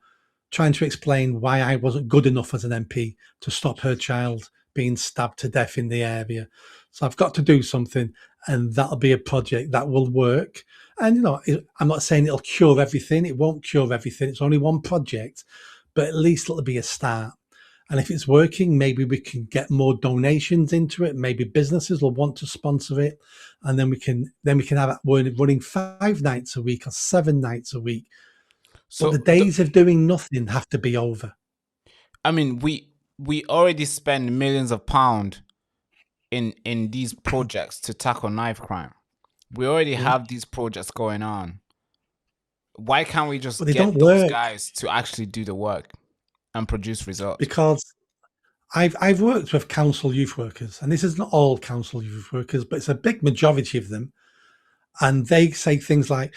trying to explain why I wasn't good enough as an MP to stop her child being stabbed to death in the area. So I've got to do something, and that'll be a project that will work. And, I'm not saying it'll cure everything. It won't cure everything. It's only one project, but at least it'll be a start. And if it's working, maybe we can get more donations into it. Maybe businesses will want to sponsor it, and then we can have it running 5 nights a week or 7 nights a week. So the days of doing nothing have to be over. I mean, we already spend millions of pounds in these projects to tackle knife crime. We already have these projects going on. Why can't we just get those guys to actually do the work and produce results? Because I've worked with council youth workers, and this isn't all council youth workers, but it's a big majority of them. And they say things like,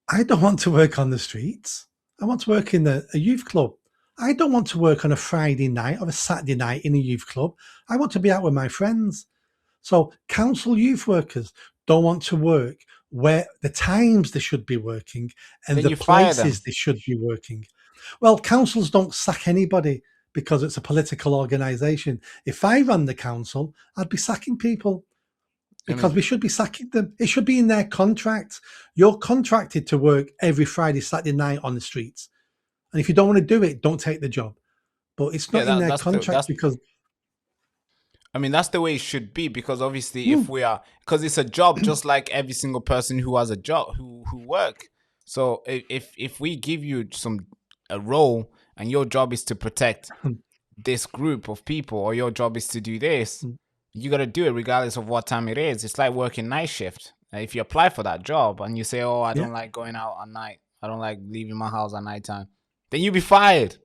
I don't want to work on the streets. I want to work in a youth club. I don't want to work on a Friday night or a Saturday night in a youth club. I want to be out with my friends. So council youth workers don't want to work where the times they should be working and the places they should be working. Well, councils don't sack anybody because it's a political organisation. If I ran the council, I'd be sacking people because we should be sacking them. It should be in their contract. You're contracted to work every Friday, Saturday night on the streets. And if you don't want to do it, don't take the job. But it's not in their contract because... I mean, that's the way it should be, because obviously because it's a job just like every single person who has a job, who work. So if we give you a role and your job is to protect this group of people, or your job is to do this, you got to do it regardless of what time it is. It's like working night shift. If you apply for that job and you say, oh, I don't like going out at night, I don't like leaving my house at nighttime, then you'll be fired.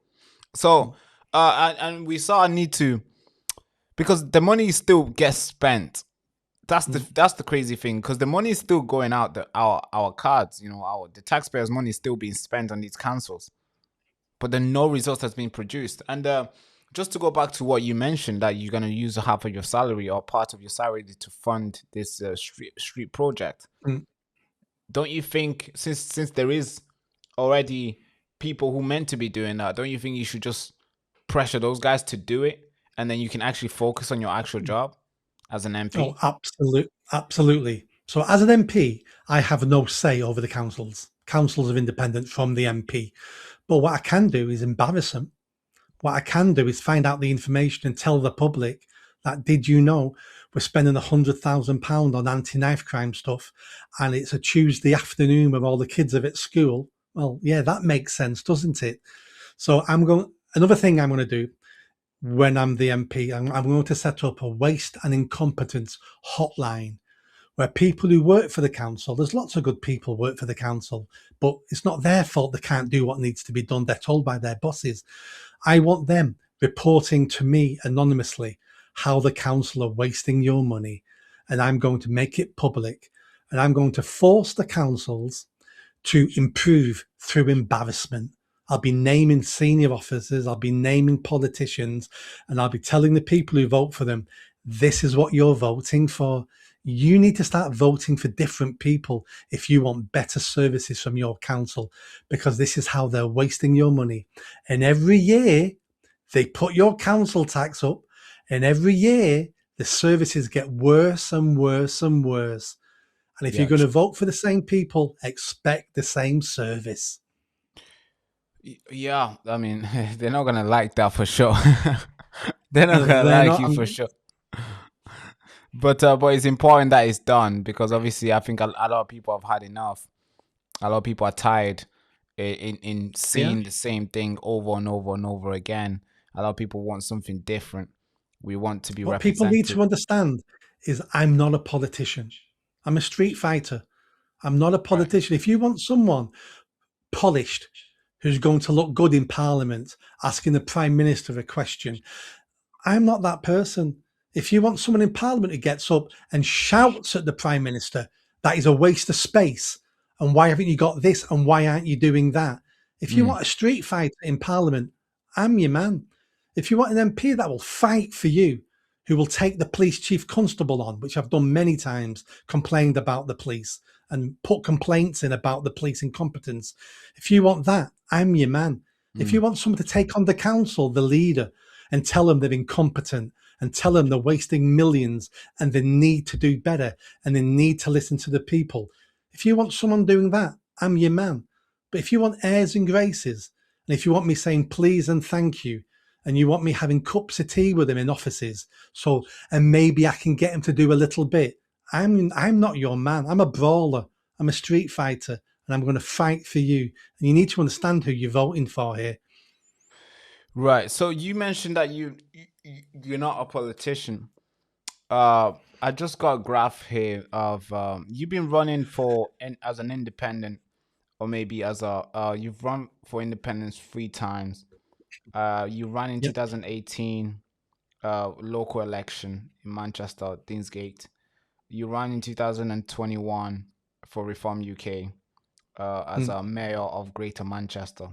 So and we saw a need to, because the money still gets spent. That's the crazy thing, because the money is still going out our cards, the taxpayers' money is still being spent on these councils, but then no result has been produced. And just to go back to what you mentioned, that you're going to use half of your salary or part of your salary to fund this street project. Mm. Don't you think, since there is already people who meant to be doing that, don't you think you should just pressure those guys to do it, and then you can actually focus on your actual job as an Oh, MP? absolutely. So as an MP, I have no say over the councils. Councils are independent from the MP. But what I can do is embarrass them. What I can do is find out the information and tell the public that, did you know we're spending £100,000 on anti-knife crime stuff, and it's a Tuesday afternoon when all the kids are at school? Well, yeah, that makes sense, doesn't it? So another thing I'm going to do when I'm the MP, I'm going to set up a waste and incompetence hotline where people who work for the council, there's lots of good people work for the council, but it's not their fault they can't do what needs to be done. They're told by their bosses. I want them reporting to me anonymously how the council are wasting your money, and I'm going to make it public, and I'm going to force the councils to improve through embarrassment. I'll be naming senior officers, I'll be naming politicians, and I'll be telling the people who vote for them, this is what you're voting for. You need to start voting for different people if you want better services from your council, because this is how they're wasting your money. And every year they put your council tax up, and every year the services get worse and worse and worse. And if you're Yeah, going to vote for the same people, expect the same service. yeah. I mean, they're not gonna like that for sure. They're not gonna They're like not. you for sure. But it's important that it's done, because obviously I think a lot of people have had enough. A lot of people are tired in Yeah. seeing the same thing over and over and over again. A lot of people want something different. We want to be What people need represented. to understand is I'm not a politician. I'm a street fighter. I'm not a Right. politician. If you want someone polished who's going to look good in Parliament asking the Prime Minister a question, I'm not that person. If you want someone in Parliament who gets up and shouts at the Prime Minister, that is a waste of space. And why haven't you got this? And why aren't you doing that? If you Mm, want a street fight in Parliament, I'm your man. If you want an MP that will fight for you, who will take the police chief constable on, which I've done many times, complained about the police and put complaints in about the police incompetence. If you want that, I'm your man. If you mm. want someone to take on the council, the leader, and tell them they're incompetent and tell them they're wasting millions and they need to do better and they need to listen to the people. If you want someone doing that, I'm your man. But if you want airs and graces, and if you want me saying please and thank you, and you want me having cups of tea with them in offices, so and maybe I can get him to do a little bit, I'm not your man. I'm a brawler. I'm a street fighter, and I'm going to fight for you. And you need to understand who you're voting for here. Right. So you mentioned that you're not a politician. I just got a graph here of you've been running for as an independent, or maybe as a you've run for independence 3 times. You ran in Yep. 2018 local election in Manchester, Deansgate. You ran in 2021 for Reform UK as Mm. a mayor of Greater Manchester,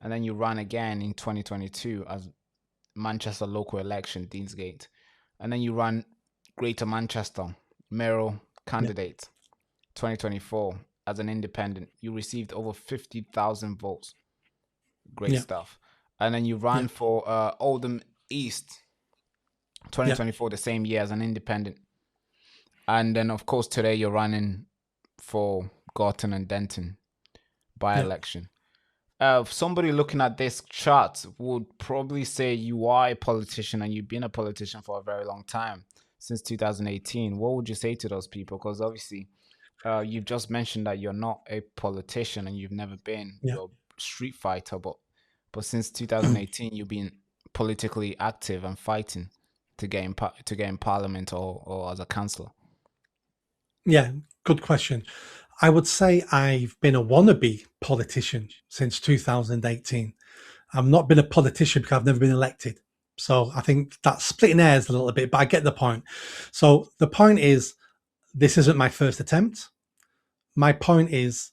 and then you ran again in 2022 as Manchester local election, Deansgate, and then you ran Greater Manchester mayoral Yep. candidate 2024 as an independent. You received over 50,000 votes. Great Yep. stuff. And then you ran Yep. for Oldham East Yep. 2024, the same year as an independent. And then, of course, today you're running for Gorton and Denton by Yep. election. Somebody looking at this chart would probably say you are a politician and you've been a politician for a very long time, since 2018. What would you say to those people? Because obviously, you've just mentioned that you're not a politician and you've never been. Yep. You're a street fighter, but since 2018, you've been politically active and fighting to get in parliament or as a councillor. Yeah, good question. I would say I've been a wannabe politician since 2018. I've not been a politician because I've never been elected. So I think that's splitting hairs a little bit, but I get the point. So the point is, this isn't my first attempt. My point is,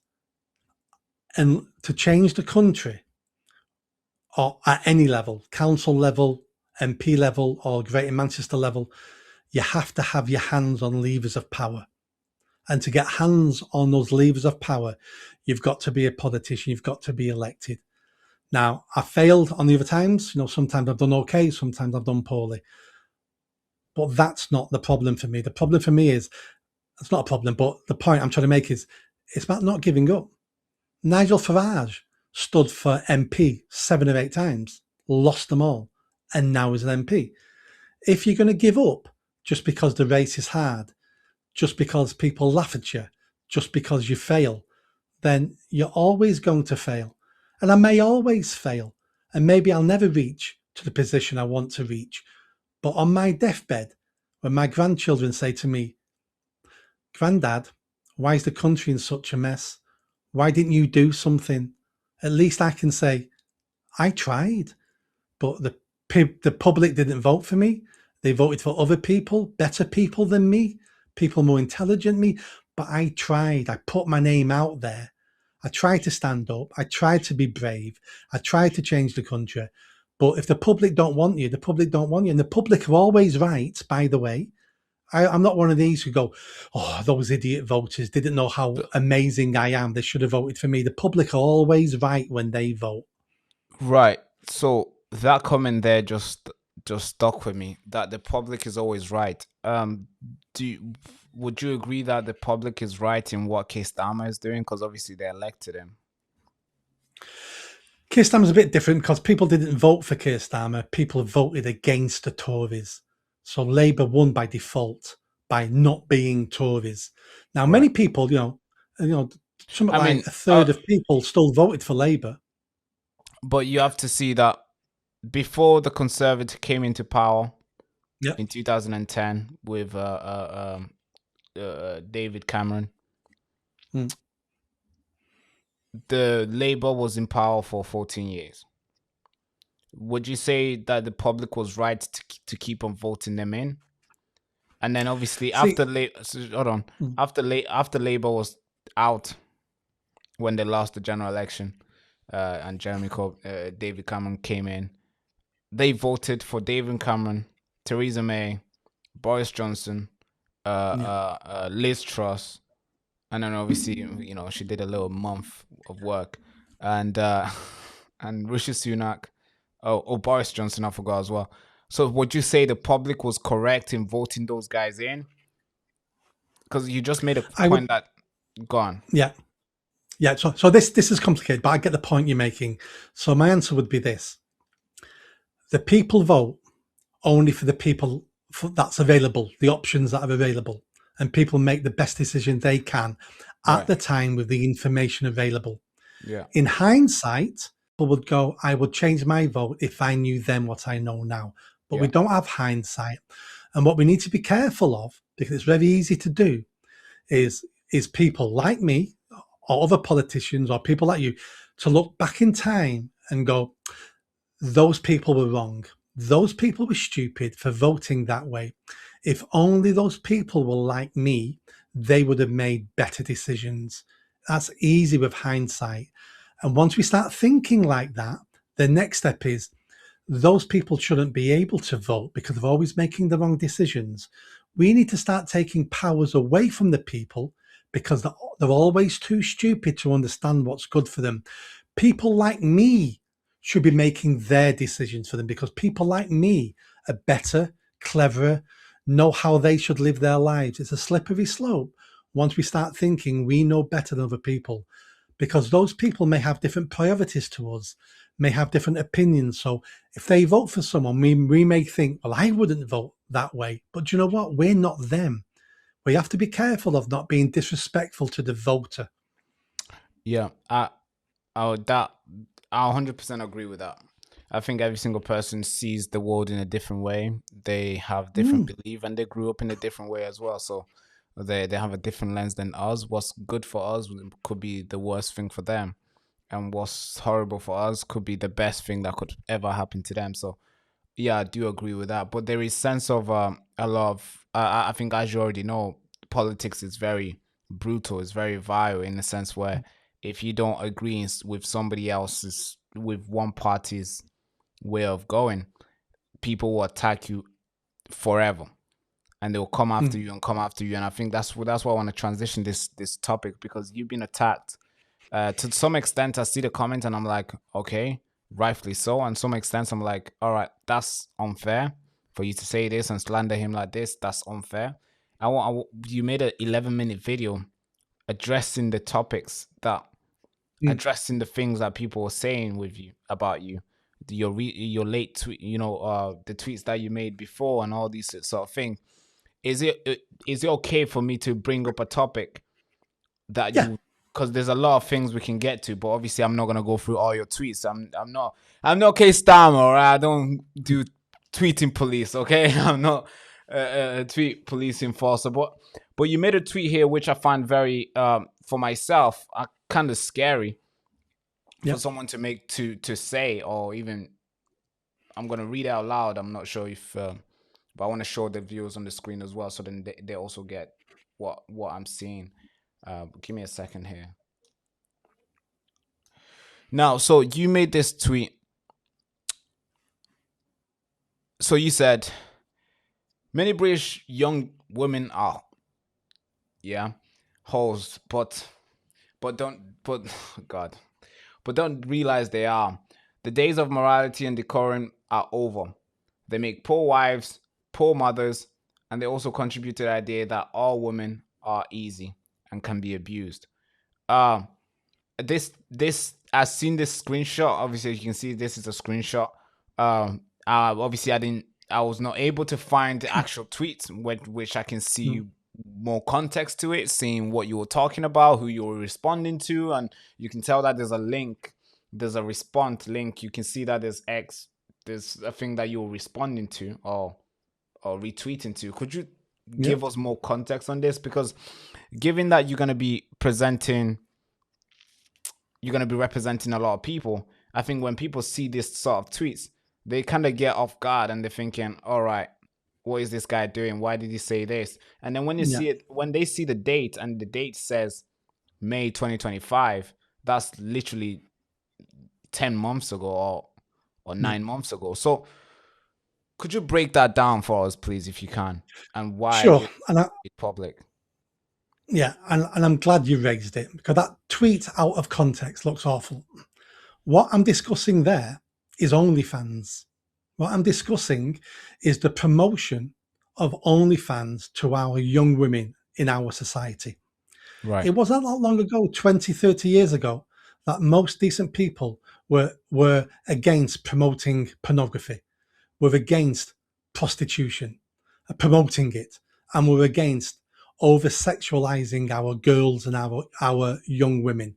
and to change the country or at any level, council level, MP level or Greater Manchester level, you have to have your hands on levers of power. And to get hands on those levers of power, you've got to be a politician, you've got to be elected. Now, I failed on the other times. Sometimes I've done okay, sometimes I've done poorly. But that's not the problem for me. The problem for me is, it's not a problem, but the point I'm trying to make is, it's about not giving up. Nigel Farage stood for MP 7 or 8 times, lost them all, and now is an MP. If you're going to give up just because the race is hard, just because people laugh at you, just because you fail, then you're always going to fail. And I may always fail. And maybe I'll never reach to the position I want to reach. But on my deathbed, when my grandchildren say to me, Grandad, why is the country in such a mess? Why didn't you do something? At least I can say, I tried, but the public didn't vote for me. They voted for other people, better people than me, people more intelligent than me. But I tried. I put my name out there. I tried to stand up. I tried to be brave. I tried to change the country. But if the public don't want you, the public don't want you. And the public are always right, by the way. I'm not one of these who go, oh, those idiot voters didn't know how amazing I am. They should have voted for me. The public are always right when they vote. Right. So that comment there just stuck with me, that the public is always right. Would you agree that the public is right in what Keir Starmer is doing? Because obviously they elected him. Keir Starmer's a bit different because people didn't vote for Keir Starmer. People voted against the Tories. So Labour won by default by not being Tories. Now, many people, something like a third of people still voted for Labour. But you have to see that before the Conservative came into power in 2010 with David Cameron, the Labour was in power for 14 years. Would you say that the public was right to keep on voting them in? And then obviously after Labour was out when they lost the general election, and David Cameron came in, they voted for David Cameron, Theresa May, Boris Johnson, Liz Truss, and then obviously she did a little month of work, and Rishi Sunak, Boris Johnson, I forgot as well. So would you say the public was correct in voting those guys in? Because you just made a point that gone. Yeah. So this is complicated, but I get the point you're making. So my answer would be this: the people vote only for the people that's available, the options that are available, and people make the best decision they can at the time with the information available. Yeah. In hindsight, people would go, I would change my vote if I knew then what I know now. But we don't have hindsight. And what we need to be careful of, because it's very easy to do, is people like me or other politicians or people like you to look back in time and go, those people were wrong. Those people were stupid for voting that way. If only those people were like me, they would have made better decisions. That's easy with hindsight. And once we start thinking like that, the next step is those people shouldn't be able to vote because they're always making the wrong decisions. We need to start taking powers away from the people because they're always too stupid to understand what's good for them. People like me should be making their decisions for them because people like me are better, cleverer, know how they should live their lives. It's a slippery slope once we start thinking we know better than other people, because those people may have different priorities to us, may have different opinions. So if they vote for someone, we may think, well, I wouldn't vote that way. But do you know what? We're not them. We have to be careful of not being disrespectful to the voter. Yeah, I 100% agree with that. I think every single person sees the world in a different way. They have different belief, and they grew up in a different way as well. So they have a different lens than us. What's good for us could be the worst thing for them, and what's horrible for us could be the best thing that could ever happen to them. So yeah, I do agree with that. But there is sense of a lot of I think, as you already know, politics is very brutal. It's very vile in the sense where if you don't agree with somebody else's, with one party's way of going, people will attack you forever, and they'll come after you and come after you. And I think that's why I want to transition this topic, because you've been attacked. To some extent, I see the comment and I'm like, okay, rightfully so. And some extent, I'm like, all right, that's unfair for you to say this and slander him like this. That's unfair. You made an 11-minute video addressing the topics that addressing the things that people were saying with you about you, your late tweet, the tweets that you made before and all these sort of things. Is it okay for me to bring up a topic that Yeah. you, because there's a lot of things we can get to, but obviously I'm not gonna go through all your tweets. I'm not K Stammer, or I don't do tweeting police. Okay, I'm not a tweet police enforcer. But you made a tweet here which I find very for myself kind of scary for someone to make to say, or even I'm gonna read it out loud. I'm not sure if, but I want to show the viewers on the screen as well, so then they also get what I'm seeing. Give me a second here. Now, so you made this tweet. So you said, many British young women are, hoes, but don't realize they are. The days of morality and decorum are over. They make poor wives, poor mothers, and they also contribute to the idea that all women are easy and can be abused. This I've seen this screenshot. Obviously, you can see this is a screenshot. Obviously, I was not able to find the actual tweets, which I can see more context to it, seeing what you were talking about, who you were responding to, and you can tell that there's a link, there's a response link. You can see that there's a thing that you were responding to or retweeting to. Could you give us more context on this? Because given that you're going to be representing a lot of people, I think when people see this sort of tweets, they kind of get off guard and they're thinking, all right, what is this guy doing? Why did he say this? And then when they see it, when they see the date and the date says May 2025, that's literally 10 months ago or 9 months ago. So could you break that down for us, please, if you can, and why Sure. And it's public? Yeah, and I'm glad you raised it, because that tweet out of context looks awful. What I'm discussing there is OnlyFans. What I'm discussing is the promotion of OnlyFans to our young women in our society. Right. It wasn't that long ago, 20, 30 years ago, that most decent people were against promoting pornography, were against prostitution, promoting it, and were against over sexualizing our girls and our young women.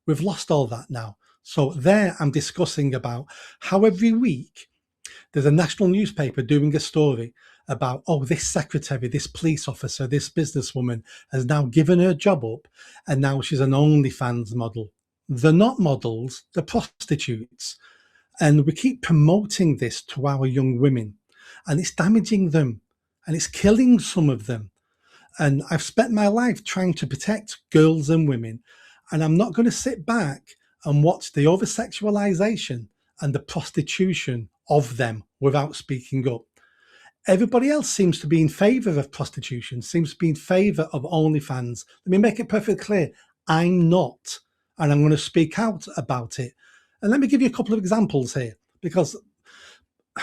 We've lost all that now. So there I'm discussing about how every week there's a national newspaper doing a story about, oh, this secretary, this police officer, this businesswoman has now given her job up and now she's an OnlyFans model. They're not models, they're prostitutes. And we keep promoting this to our young women, and it's damaging them and it's killing some of them. And I've spent my life trying to protect girls and women, and I'm not going to sit back and watch the over sexualization and the prostitution of them without speaking up. Everybody else seems to be in favor of prostitution, seems to be in favor of OnlyFans. Let me make it perfectly clear. I'm not, and I'm going to speak out about it. And let me give you a couple of examples here, because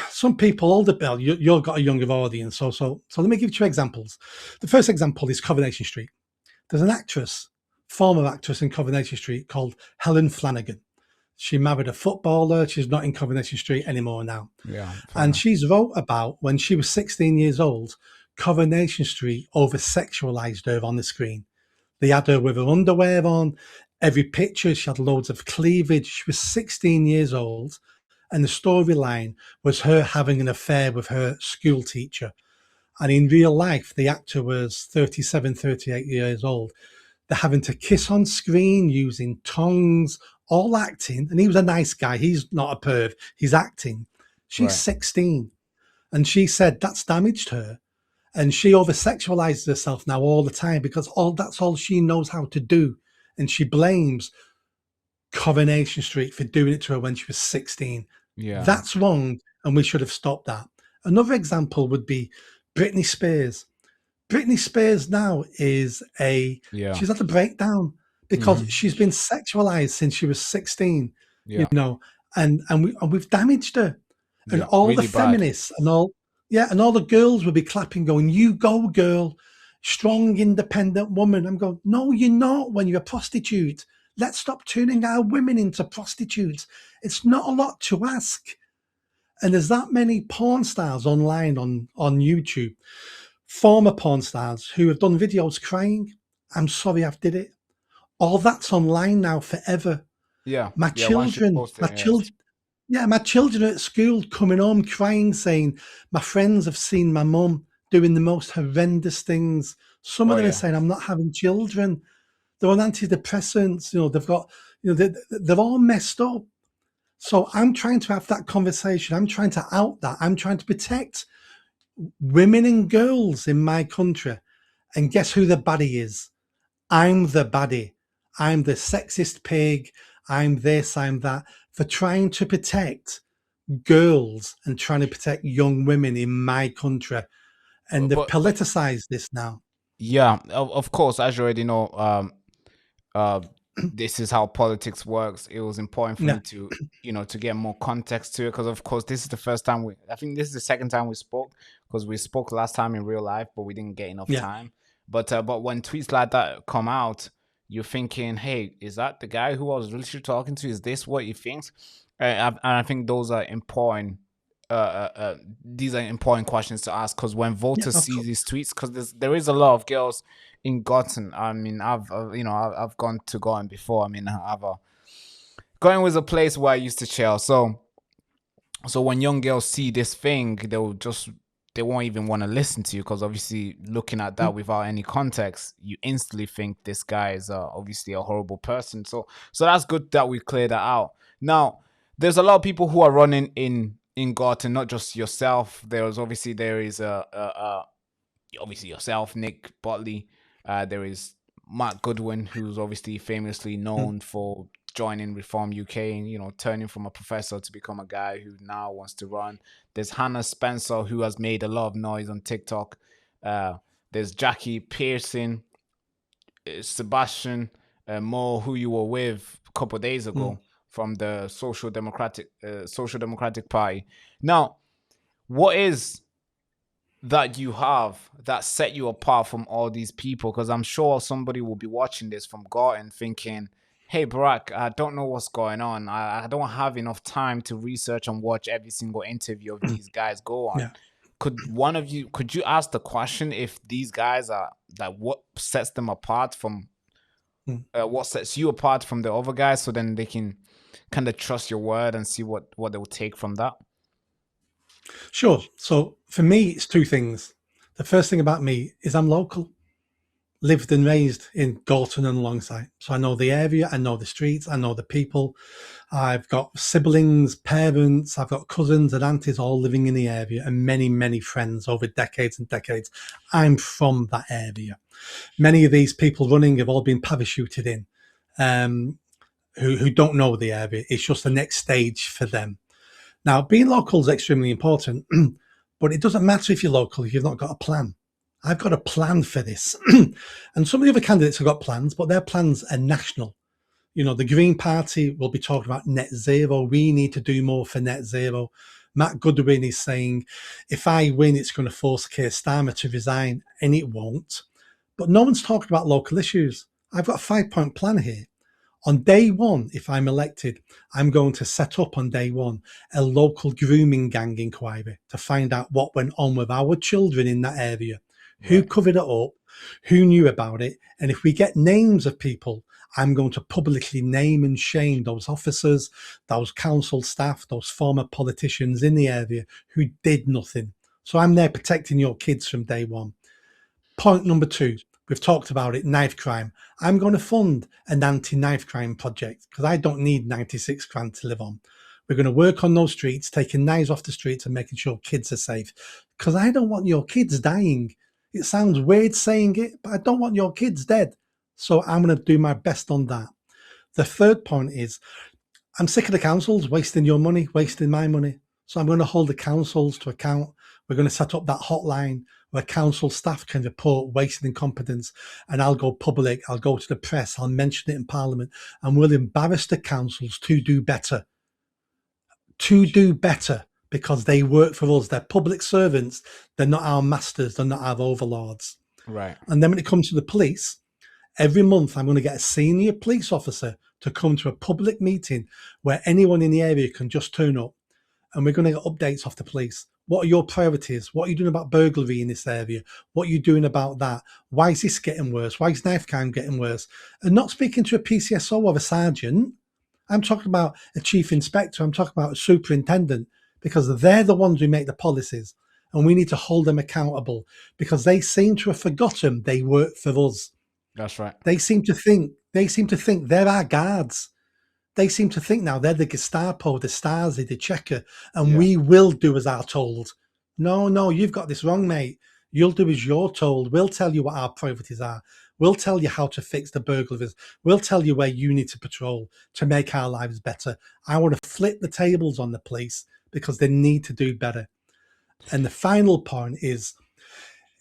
some people, older Bill, you've got a younger audience. So let me give you two examples. The first example is Coronation Street. There's an actress, former actress in Coronation Street called Helen Flanagan. She married a footballer. She's not in Coronation Street anymore now. Yeah. And she's wrote about when she was 16 years old, Coronation Street over sexualized her on the screen. They had her with her underwear on. Every picture, she had loads of cleavage. She was 16 years old. And the storyline was her having an affair with her school teacher. And in real life, the actor was 37, 38 years old. They're having to kiss on screen using tongues, all acting. And he was a nice guy. He's not a perv. He's acting. She's 16. And she said that's damaged her. And she over-sexualizes herself now all the time because that's all she knows how to do. And she blames Coronation Street for doing it to her when she was 16. Yeah. That's wrong, and we should have stopped that. Another example would be Britney Spears. Britney Spears now Yeah. she's had a breakdown because Hmm. she's been sexualized since she was 16, you Yeah. know, and we've damaged her. And Yeah. all the Really bad. feminists and all, yeah, and all the girls would be clapping, going, "You go, girl, strong, independent woman." I'm going, "No, you're not when you're a prostitute. Let's stop turning our women into prostitutes. It's not a lot to ask." And there's that many porn stars online on YouTube, former porn stars who have done videos crying. "I'm sorry I've did it." All that's online now forever. Yeah. My Yeah. Once you children, post my it, yes. children, yeah, my children are at school coming home crying, saying, "My friends have seen my mum doing the most horrendous things." Some of Oh them are yeah. saying, "I'm not having children." They're on antidepressants, they've got, they're all messed up. So I'm trying to have that conversation. I'm trying to out that. I'm trying to protect women and girls in my country. And guess who the baddie is? I'm the baddie. I'm the sexist pig. I'm this, I'm that, for trying to protect girls and trying to protect young women in my country. And they've But politicized this now. yeah, of course, as you already know, uh, this is how politics works. It was important for Yeah, me to, to get more context to it because, of course, this is the first time I think this is the second time we spoke because we spoke last time in real life, but we didn't get enough yeah, time. But when tweets like that come out, you're thinking, hey, is that the guy who I was literally talking to? Is this what he thinks? And I think those are important. These are important questions to ask because when yeah, voters of see course. these tweets, because there is a lot of girls in Gotten. I mean, I've gone to Gotten before. I mean, Gotten was a place where I used to chill. So when young girls see this thing, they won't even want to listen to you because obviously looking at that Mm, without any context, you instantly think this guy is obviously a horrible person. So that's good that we clear that out. Now, there's a lot of people who are running in Gotten, not just yourself. There is obviously yourself, Nick Botley. There is Matt Goodwin, who's obviously famously mm, known for joining Reform UK and turning from a professor to become a guy who now wants to run. There's Hannah Spencer, who has made a lot of noise on TikTok. Uh, there's Jackie Pearson, Sebastian Moore, who you were with a couple of days mm. ago from the Social Democratic Party. Now, what is that you have that set you apart from all these people? Because I'm sure somebody will be watching this from Garden thinking, hey, Barack, I don't know what's going on. I don't have enough time to research and watch every single interview of these guys go on. Yeah. Could you ask the question if these guys are, that what sets them apart from, Mm. what sets you apart from the other guys, so then they can kind of trust your word and see what they'll take from that? Sure. So for me, it's two things. The first thing about me is I'm local, lived and raised in Gorton and alongside. So I know the area, I know the streets, I know the people. I've got siblings, parents, I've got cousins and aunties all living in the area and many, many friends over decades and decades. I'm from that area. Many of these people running have all been parachuted in, um, who don't know the area. It's just the next stage for them. Now, being local is extremely important, but it doesn't matter if you're local if you've not got a plan. I've got a plan for this. And some of the other candidates have got plans, but their plans are national. The Green Party will be talking about net zero. We need to do more for net zero. Matt Goodwin is saying, if I win, it's going to force Keir Starmer to resign, and it won't. But no one's talking about local issues. I've got a 5-point plan here. On day one, if I'm elected, I'm going to set up on day one a local grooming gang inquiry to find out what went on with our children in that area, who Right. covered it up, who knew about it. And if we get names of people, I'm going to publicly name and shame those officers, those council staff, those former politicians in the area who did nothing. So I'm there protecting your kids from day one. Point number two, we've talked about it, knife crime. I'm going to fund an anti-knife crime project because I don't need 96 grand to live on. We're going to work on those streets, taking knives off the streets and making sure kids are safe because I don't want your kids dying. It sounds weird saying it, but I don't want your kids dead. So I'm going to do my best on that. The third point is I'm sick of the councils wasting your money, wasting my money. So I'm going to hold the councils to account. We're going to set up that hotline where council staff can report wasted incompetence, and I'll go public. I'll go to the press. I'll mention it in Parliament, and we'll embarrass the councils to do better. To do better, because they work for us. They're public servants. They're not our masters. They're not our overlords. Right. And then when it comes to the police, every month I'm going to get a senior police officer to come to a public meeting where anyone in the area can just turn up, and we're going to get updates off the police. What are your priorities? What are you doing about burglary in this area? What are you doing about that? Why is this getting worse? Why is knife crime getting worse? And not speaking to a PCSO or a sergeant. I'm talking about a chief inspector. I'm talking about a superintendent, because they're the ones who make the policies, and we need to hold them accountable, because they seem to have forgotten they work for us. That's right. They seem to think they're our guards. They seem to think now they're the Gestapo, the Stasi, the Checker, and we will do as are told. No, you've got this wrong, mate. You'll do as you're told. We'll tell you what our priorities are. We'll tell you how to fix the burglaries. We'll tell you where you need to patrol to make our lives better. I want to flip the tables on the police, because they need to do better. And the final point is,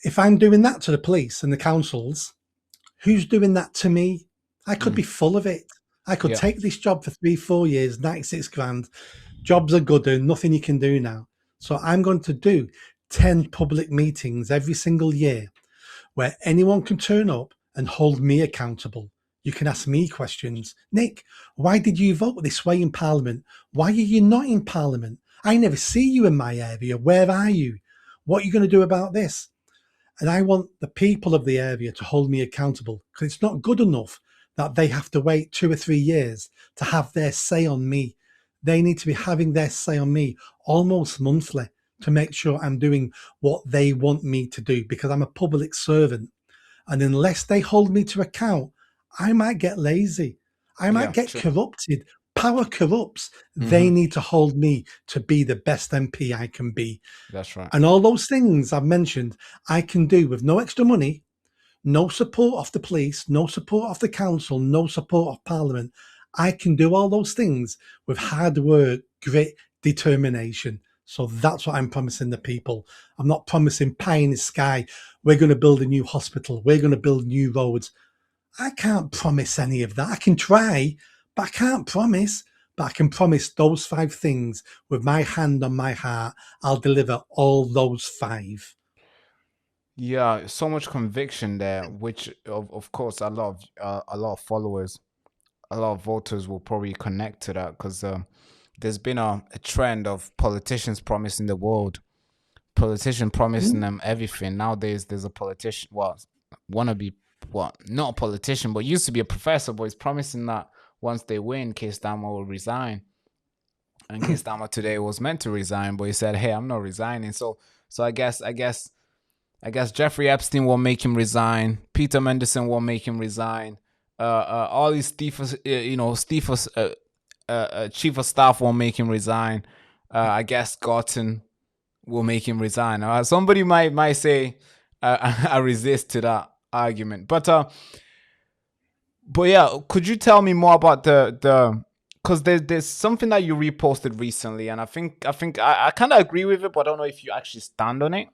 if I'm doing that to the police and the councils, who's doing that to me? I could be full of it. I could take this job for 3-4 years, 96 grand. Jobs are good and nothing you can do now. So I'm going to do 10 public meetings every single year where anyone can turn up and hold me accountable. You can ask me questions. Nick, why did you vote this way in Parliament? Why are you not in Parliament? I never see you in my area. Where are you? What are you going to do about this? And I want the people of the area to hold me accountable, because it's not good enough that they have to wait 2 or 3 years to have their say on me. They need to be having their say on me almost monthly to make sure I'm doing what they want me to do, because I'm a public servant. And unless they hold me to account, I might get lazy. I might get corrupted. Power corrupts. They need to hold me to be the best MP I can be. That's right. And all those things I've mentioned, I can do with no extra money, no support of the police, no support of the council, no support of Parliament. I can do all those things with hard work, grit, determination. So that's what I'm promising the people. I'm not promising pie in the sky. We're going to build a new hospital. We're going to build new roads. I can't promise any of that. I can try, but I can't promise. But I can promise those 5 things with my hand on my heart. I'll deliver all those 5. Yeah, so much conviction there, which of course a lot of followers, a lot of voters will probably connect to that, because there's been a trend of politicians promising the world, politician promising them everything. Nowadays, there's a politician, not a politician, but used to be a professor, but he's promising that once they win, Keir Starmer will resign. And Keir Starmer today was meant to resign, but he said, "Hey, I'm not resigning." So I guess Jeffrey Epstein won't make him resign. Peter Mendelsohn won't make him resign. All these chief of staff won't make him resign. I guess Gorton will make him resign. Somebody might say I resist to that argument, but yeah, could you tell me more about the because there's something that you reposted recently, and I think I kind of agree with it, but I don't know if you actually stand on it.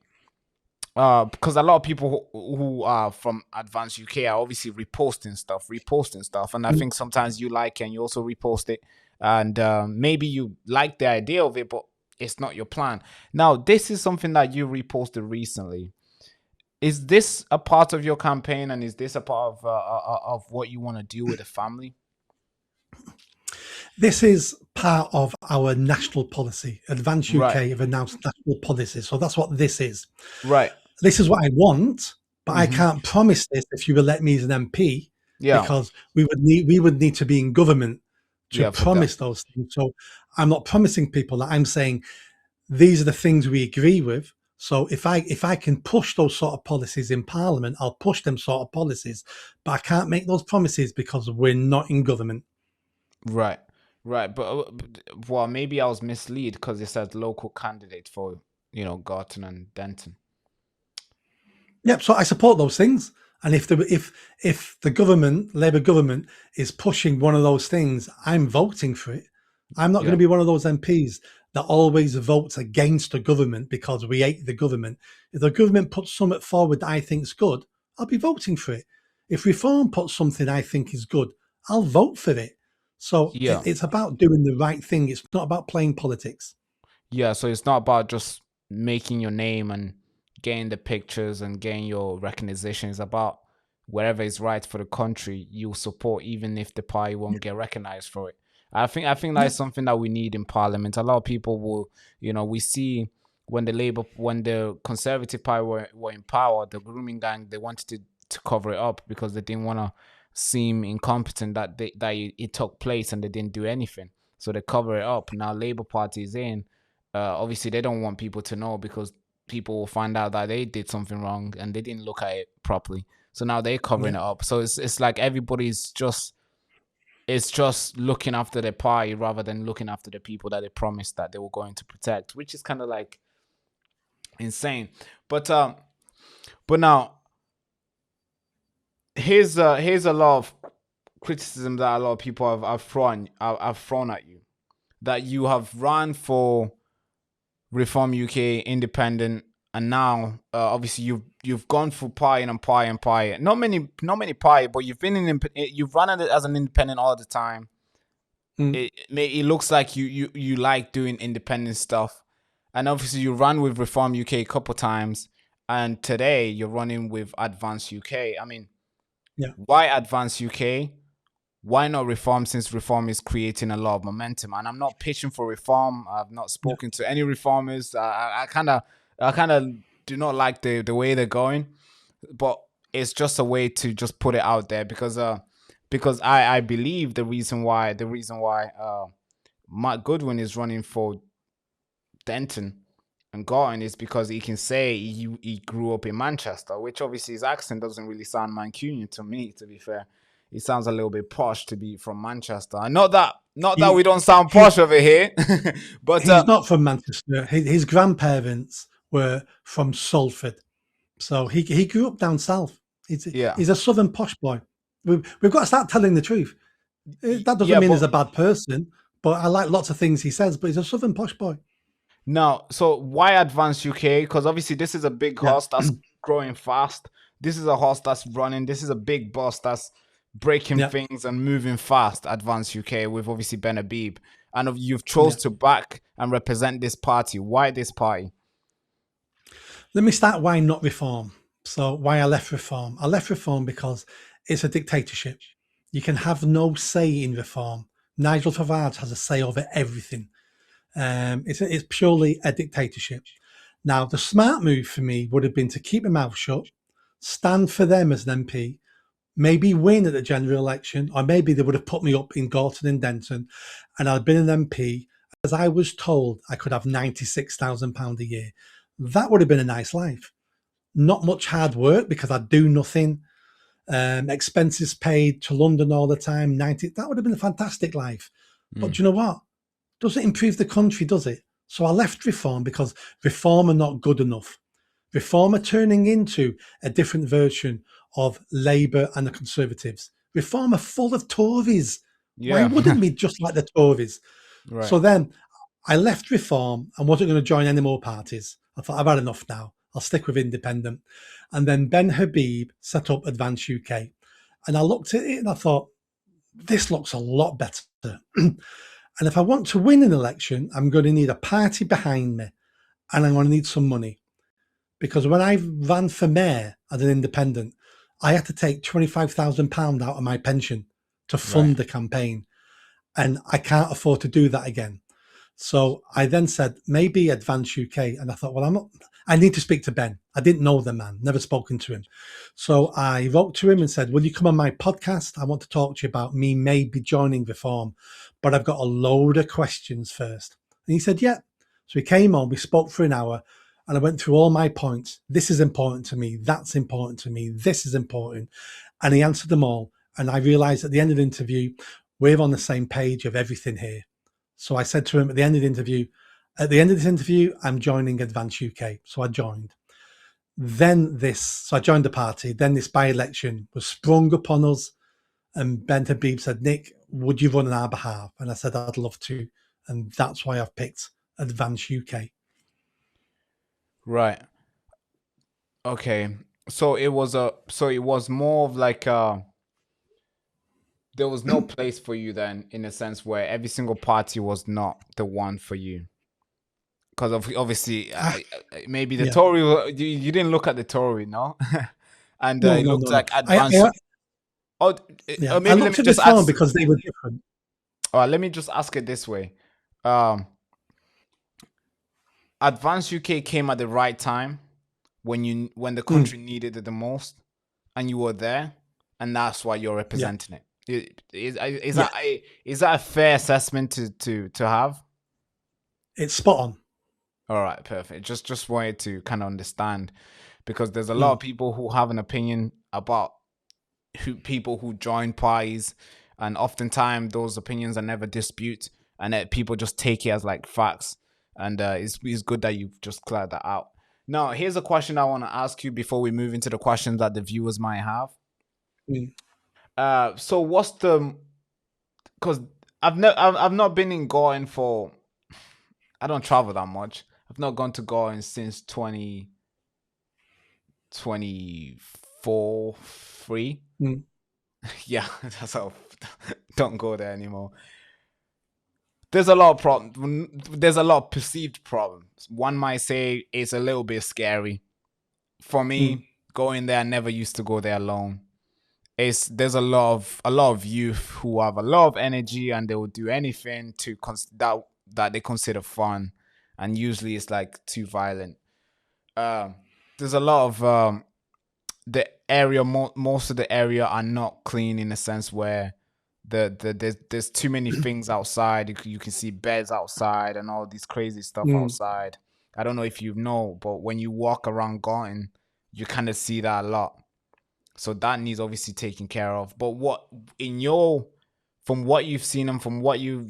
Because a lot of people who are from Advanced UK are obviously reposting stuff, and I think sometimes you like it and you also repost it, and maybe you like the idea of it, but it's not your plan. Now, this is something that you reposted recently. Is this a part of your campaign, and is this a part of what you want to do with the family? This is part of our national policy. Advanced UK have announced national policy, so that's what this is. Right. This is what I want, but I can't promise this if you will let me as an MP, because we would need to be in government to promise those things. So I'm not promising people that. I'm saying these are the things we agree with. So if I can push those sort of policies in Parliament, I'll push them sort of policies, but I can't make those promises because we're not in government. Right. But well, maybe I was misled because it says local candidate for Gorton and Denton. Yep. So I support those things, and if the government, Labour government, is pushing one of those things, I'm voting for it. I'm not going to be one of those MPs that always votes against the government because we hate the government. If the government puts something forward that I think is good, I'll be voting for it. If Reform puts something I think is good, I'll vote for it. So Yeah. it's about doing the right thing. It's not about playing politics. Yeah, so it's not about just making your name and getting the pictures and getting your recognition. It's about whatever is right for the country, you'll support even if the party won't get recognized for it. I think Yeah, that's something that we need in parliament. A lot of people will, we see when the Conservative Party were in power, the grooming gang, they wanted to cover it up because they didn't want to seem incompetent that it took place and they didn't do anything. So they cover it up. Now Labour Party is in. Obviously, they don't want people to know because people will find out that they did something wrong and they didn't look at it properly. So now they're covering yeah. it up. So it's like everybody's just it's just looking after their party rather than looking after the people that they promised that they were going to protect, which is kind of like insane. But now here's a lot of criticism that a lot of people have thrown at you, that you have run for Reform UK, Independent, and now obviously you've gone through party and party and party. Not many party, but you've run it as an independent all the time. Mm, It looks like you like doing independent stuff, and obviously you run with Reform UK a couple times, and today you're running with Advance UK. I mean, yeah. why Advance UK? Why not Reform, since Reform is creating a lot of momentum? And I'm not pitching for Reform. I've not Yeah. spoken to any reformers. I kind of do not like the way they're going, but it's just a way to just put it out there because I believe the reason why Matt Goodwin is running for Denton and Gorton is because he can say he grew up in Manchester, which obviously his accent doesn't really sound Mancunian to me, to be fair. He sounds a little bit posh to be from Manchester. And not that He, we don't sound he posh over here, but he's not from Manchester. His grandparents were from Salford, so he grew up down south. yeah. He's a southern posh boy. We've got to start telling the truth. That doesn't Yeah, mean but he's a bad person, but I like lots of things he says. But he's a southern posh boy. now, so why Advance UK? Because obviously this is a big Yeah, horse that's growing fast. This is a horse that's running. This is a big boss that's breaking yeah, things and moving fast. Advance UK with obviously Ben Habib, and you've yeah. chose to back and represent this party. Why this party? Let me start why not reform. So why I left reform. I left reform because it's a dictatorship. You can have no say in reform. Nigel Farage has a say over everything. It's purely a dictatorship. Now, the smart move for me would have been to keep my mouth shut, stand for them as an MP, maybe win at the general election, or maybe they would have put me up in Gorton and Denton, and I'd been an MP. As I was told, I could have £96,000 a year. That would have been a nice life. Not much hard work because I'd do nothing. Expenses paid to London all the time. 90. That would have been a fantastic life. But Mm. do you know what? Doesn't improve the country, does it? So I left Reform because Reform are not good enough. Reform are turning into a different version of Labour and the Conservatives. Reform are full of Tories. Why Yeah. wouldn't we just like the Tories? Right. So then I left Reform and wasn't going to join any more parties. I thought, I've had enough now. I'll stick with Independent. And then Ben Habib set up Advance UK. And I looked at it and I thought, this looks a lot better. And if I want to win an election, I'm going to need a party behind me and I'm going to need some money. Because when I ran for mayor as an independent, I had to take £25,000 out of my pension to Right. fund the campaign. And I can't afford to do that again. So I then said, maybe Advance UK. And I thought, well, I need to speak to Ben. I didn't know the man, never spoken to him. So I wrote to him and said, will you come on my podcast? I want to talk to you about me maybe joining Reform, but I've got a load of questions first. And he said, yeah. So he came on, we spoke for an hour and I went through all my points. This is important to me. That's important to me. This is important. And he answered them all. And I realized at the end of the interview, we're on the same page of everything here. So I said to him at the end of this interview, I'm joining Advance UK. So I joined. So I joined the party. Then this by-election was sprung upon us. And Ben Habib said, Nick, would you run on our behalf? And I said, I'd love to. And that's why I've picked Advance UK. Right. Okay. So it was more of like there was no place for you then, in a sense where every single party was not the one for you. Because obviously, Ah, maybe the yeah. Tory, you didn't look at the Tory, no? And No, it no, looked no, no. like advanced. Oh, Yeah, or I maybe let looked me at the just throne ask. because they were different. All right, let me just ask it this way. Um, Advanced UK came at the right time when the Mm, country needed it the most, and you were there, and that's why you're yeah, representing it. Is yeah, that a fair assessment to have? it's spot on. All right, perfect. Just wanted to kind of understand, because there's a lot of Mm, people who have an opinion about people who join parties, and oftentimes those opinions are never dispute, and that people just take it as like facts. And it's good that you've just cleared that out. Now, here's a question I want to ask you before we move into the questions that the viewers might have. mm, So what's the because I've not been in Goring for I don't travel that much. I've not gone to Goring since 2024 free. mm, Yeah, that's how don't go there anymore. There's a lot of there's a lot of perceived problems. One might say it's a little bit scary. For mm, me, going there, I never used to go there alone. There's a lot of youth who have a lot of energy, and they will do anything to that they consider fun, and usually it's like too violent. Um, there's a lot of the area. Most of the area are not clean, in a sense where there's too many things outside. You can see beds outside and all these crazy stuff mm, outside. I don't know if you know, but when you walk around Garten, you kind of see that a lot. So that needs obviously taken care of. But what in your from what you've seen, and from what you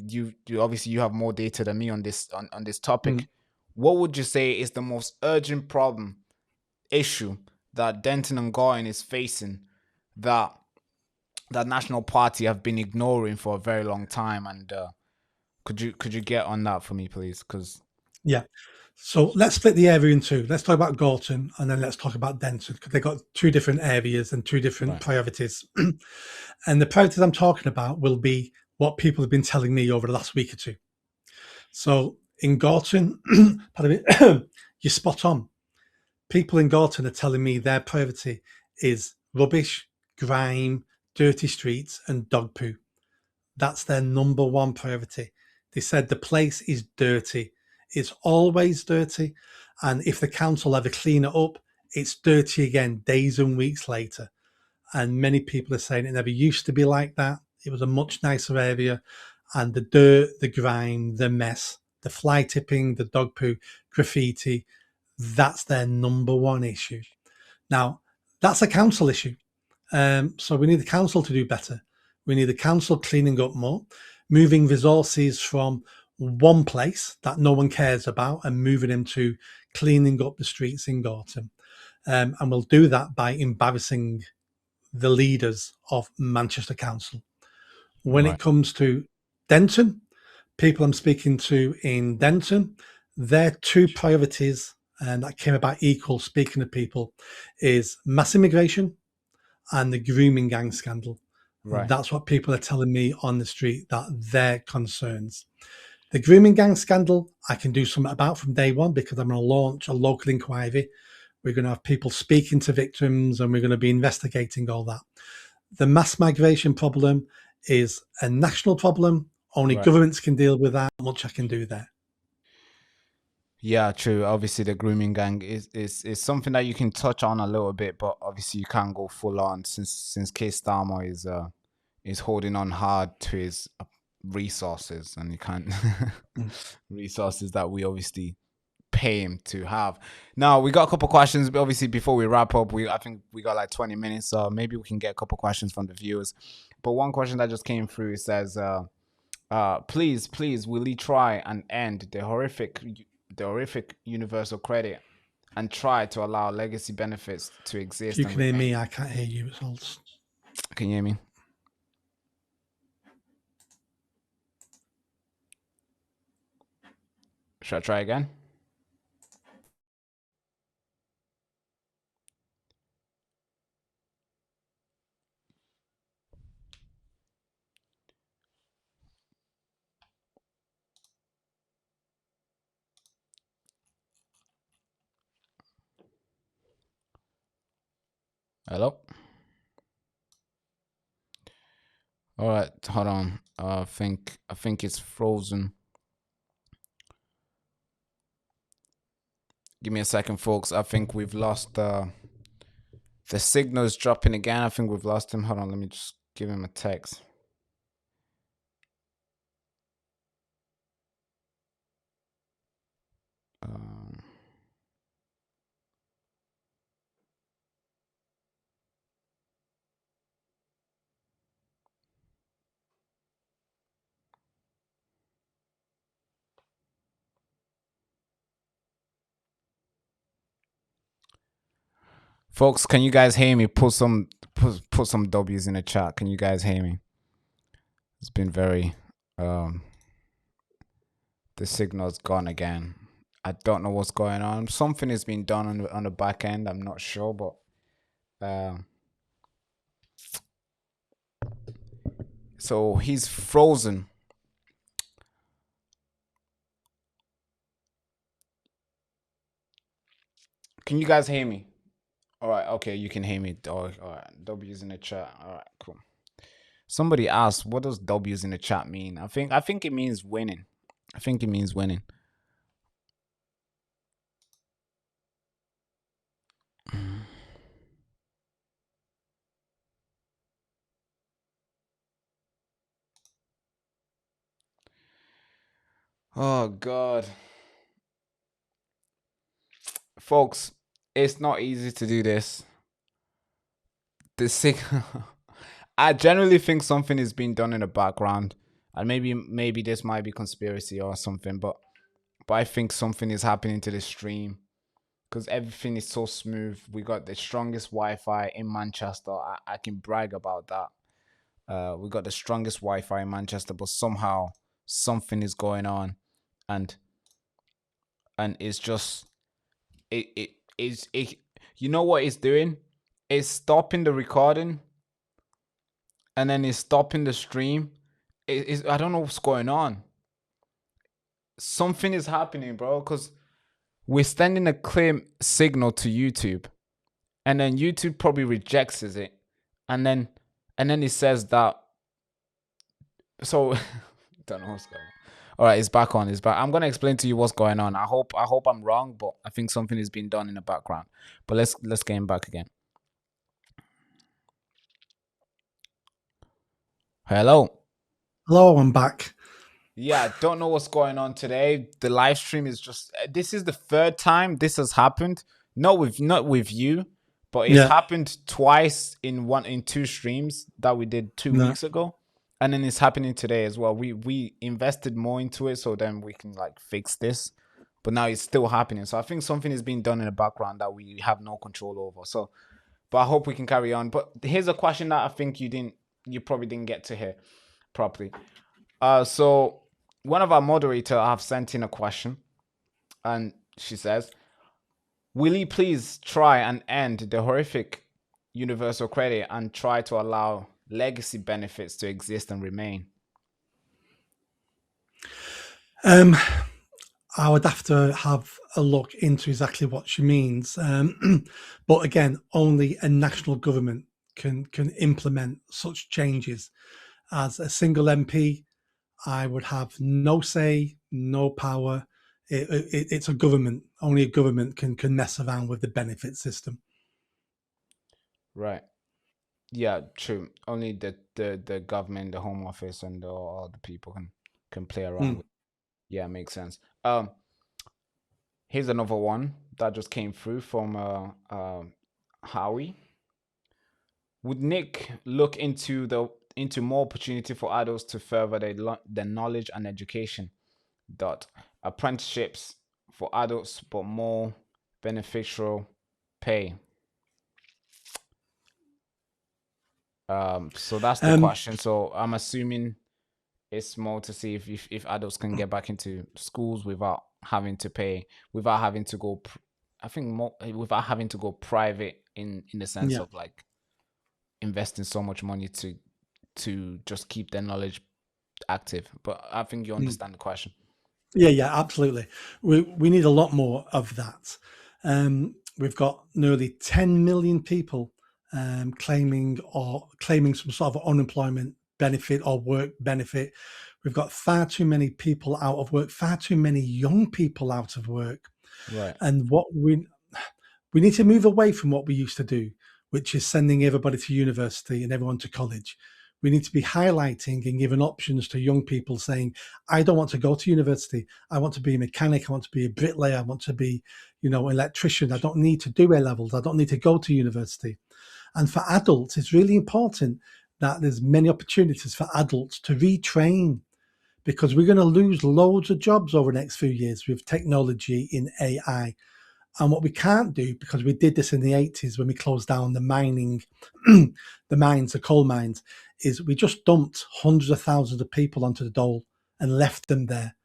obviously you have more data than me on this mm. topic, what would you say is the most urgent problem issue that Denton and Gorin is facing, that National Party have been ignoring for a very long time? And could you get on that for me, please? Because Yeah. So let's split the area in two. Let's talk about Gorton and then let's talk about Denton because they've got two different areas and two different right, priorities. And the priorities I'm talking about will be what people have been telling me over the last week or two. So in Gorton, pardon me, you're spot on. People in Gorton are telling me their priority is rubbish, grime, dirty streets, and dog poo. That's their number one priority. They said the place is dirty. It's always dirty. And if the council ever clean it up, it's dirty again days and weeks later. And many people are saying it never used to be like that. It was a much nicer area. And the dirt, the grime, the mess, the fly tipping, the dog poo, graffiti, that's their number one issue. Now, that's a council issue. So we need the council to do better. We need the council cleaning up more, moving resources from one place that no one cares about and moving them to cleaning up the streets in Gorton. And we'll do that by embarrassing the leaders of Manchester Council. When it right, comes to Denton, people I'm speaking to in Denton, their two priorities, and that came about equal, speaking to people, is mass immigration and the grooming gang scandal. right, That's what people are telling me on the street, that their concerns. The grooming gang scandal, I can do something about from day one because I'm going to launch a local inquiry. We're going to have people speaking to victims and we're going to be investigating all that. The mass migration problem is a national problem. Only right. governments can deal with that. Not much I can do there. Yeah, true. Obviously, the grooming gang is something that you can touch on a little bit, but obviously you can't go full on, since K Starmer is holding on hard to his resources, and you can't Mm. resources that we obviously pay him to have. Now we got a couple questions, but obviously before we wrap up, I think we got like 20 minutes, so maybe we can get a couple questions from the viewers. But one question that just came through, it says, please, will he try and end the horrific universal credit, and try to allow legacy benefits to If exist you and can hear me, remain? I can't hear you. It's all... Can you hear me? Should I try again? Hello? All right, hold on. I think it's frozen. Give me a second, folks. I think we've lost the signal is dropping again. I think we've lost him. Hold on, let me just give him a text. Folks, can you guys hear me? Put some W's in the chat. Can you guys hear me? It's been very the signal's gone again. I don't know what's going on. Something has been done on the back end. I'm not sure, but so he's frozen. Can you guys hear me? All right, okay, you can hear me. All right, W's in the chat. All right, cool. Somebody asked, what does W's in the chat mean? I think it means winning. I think it means winning. Oh God. Folks, it's not easy to do this. The signal I generally think something is being done in the background. And maybe this might be conspiracy or something, but I think something is happening to the stream because everything is so smooth. We got the strongest Wi-Fi in Manchester. I can brag about that. We got the strongest Wi-Fi in Manchester, but somehow something is going on, and it's just it is it. You know what it's doing? It's stopping the recording, and then it's stopping the stream. I don't know what's going on. Something is happening, bro, because we're sending a clear signal to YouTube, and then YouTube probably rejects it, and then it says that. So don't know what's going on. All right, it's back on. It's back. I'm gonna explain to you what's going on. I hope I'm wrong, but I think something is being done in the background. But let's get him back again. Hello. Hello, I'm back. Yeah, don't know what's going on today. The live stream is just this is the third time this has happened. Not with you, but it's happened twice in two streams that we did 2 weeks ago. And then it's happening today as well. We invested more into it so then we can like fix this. But now it's still happening. So I think something is being done in the background that we have no control over. So but I hope we can carry on. But here's a question that I think you probably didn't get to hear properly. So one of our moderators have sent in a question, and she says, will you please try and end the horrific universal credit and try to allow legacy benefits to exist and remain? I would have to have a look into exactly what she means. But again, only a national government can implement such changes. As a single MP, I would have no say, no power. It's a government. Only a government can mess around with the benefit system. Right. Yeah, true. Only the government, the Home Office, and all the people can play around with. Yeah, makes sense. Here's another one that just came through from Howie. Would Nick look into more opportunity for adults to further their knowledge and education? Apprenticeships for adults, but more beneficial pay. So that's the question. So I'm assuming it's more to see if adults can get back into schools without having to pay, without having to go. I think more without having to go private in the sense Yeah. of like investing so much money to just keep their knowledge active. But I think you Mm. understand the question. Yeah, yeah, absolutely. We need a lot more of that. We've got nearly 10 million people claiming some sort of unemployment benefit or work benefit. We've got far too many people out of work, far too many young people out of work. Right. And what we need to move away from what we used to do, which is sending everybody to university and everyone to college. We need to be highlighting and giving options to young people saying, I don't want to go to university. I want to be a mechanic. I want to be a bricklayer. I want to be, electrician. I don't need to do A levels. I don't need to go to university. And for adults, it's really important that there's many opportunities for adults to retrain, because we're going to lose loads of jobs over the next few years with technology in AI. And what we can't do, because we did this in the 80s when we closed down the mining, the coal mines, is we just dumped hundreds of thousands of people onto the dole and left them there.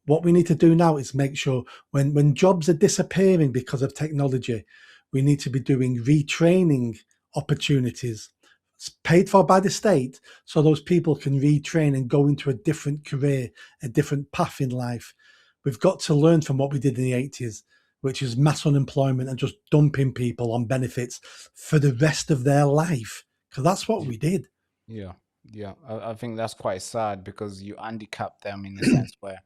What we need to do now is make sure when jobs are disappearing because of technology, we need to be doing retraining opportunities paid for by the state, so those people can retrain and go into a different career, a different path in life. We've got to learn from what we did in the 80s, which is mass unemployment and just dumping people on benefits for the rest of their life, because that's what we did. Yeah, yeah. I think that's quite sad because you handicap them in the sense where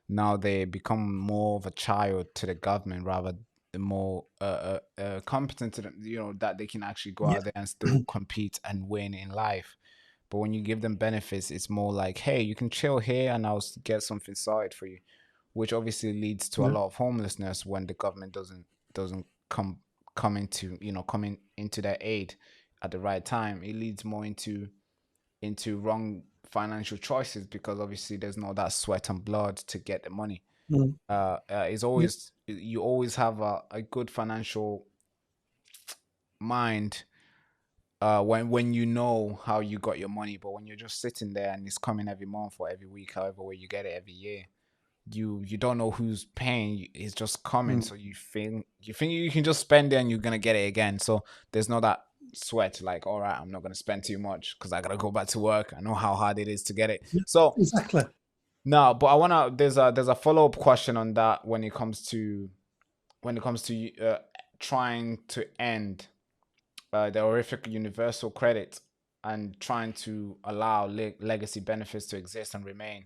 now they become more of a child to the government rather than more competent to them, that they can actually go Yeah. out there and still compete and win in life. But when you give them benefits, it's more like, hey, you can chill here and get something sorted for you, which obviously leads to a Yeah. lot of homelessness when the government doesn't come into their aid at the right time. It leads more into wrong financial choices because obviously there's no that sweat and blood to get the money. Mm. It's Yeah. always you always have a good financial mind when you know how you got your money, but when you're just sitting there and it's coming every month or every week, however way you get it every year, you don't know who's paying. It's just coming, Mm. so you think you can just spend it and you're gonna get it again. So there's no that sweat like, all right, I'm not gonna spend too much because I gotta go back to work. I know how hard it is to get it. Yeah. So Exactly. no, but I wanna there's a follow-up question on that when it comes to trying to end the horrific universal credit and trying to allow legacy benefits to exist and remain.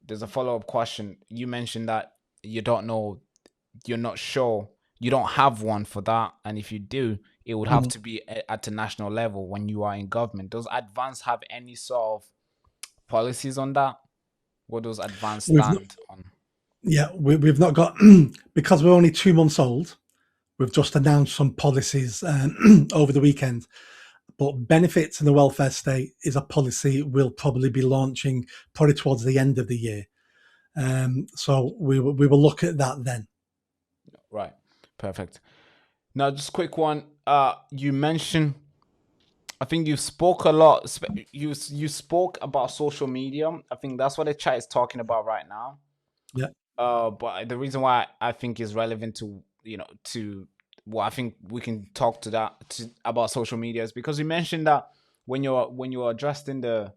There's a follow-up question. You mentioned that you don't know, you're not sure, you don't have one for that, and if you do, it would have Mm. to be at a national level when you are in government. Does Advance have any sort of policies on that? What does Advance We've not, stand on? yeah, we've not got because we're only 2 months old. We've just announced some policies over the weekend, but benefits in the welfare state is a policy we'll probably be launching probably towards the end of the year. So we will look at that then. Right. Perfect. Now, just quick one. You mentioned, I think you spoke a lot. You spoke about social media. I think that's what the chat is talking about right now. Yeah. But the reason why I think is relevant to well, I think we can talk about social media is because you mentioned that when you're addressing the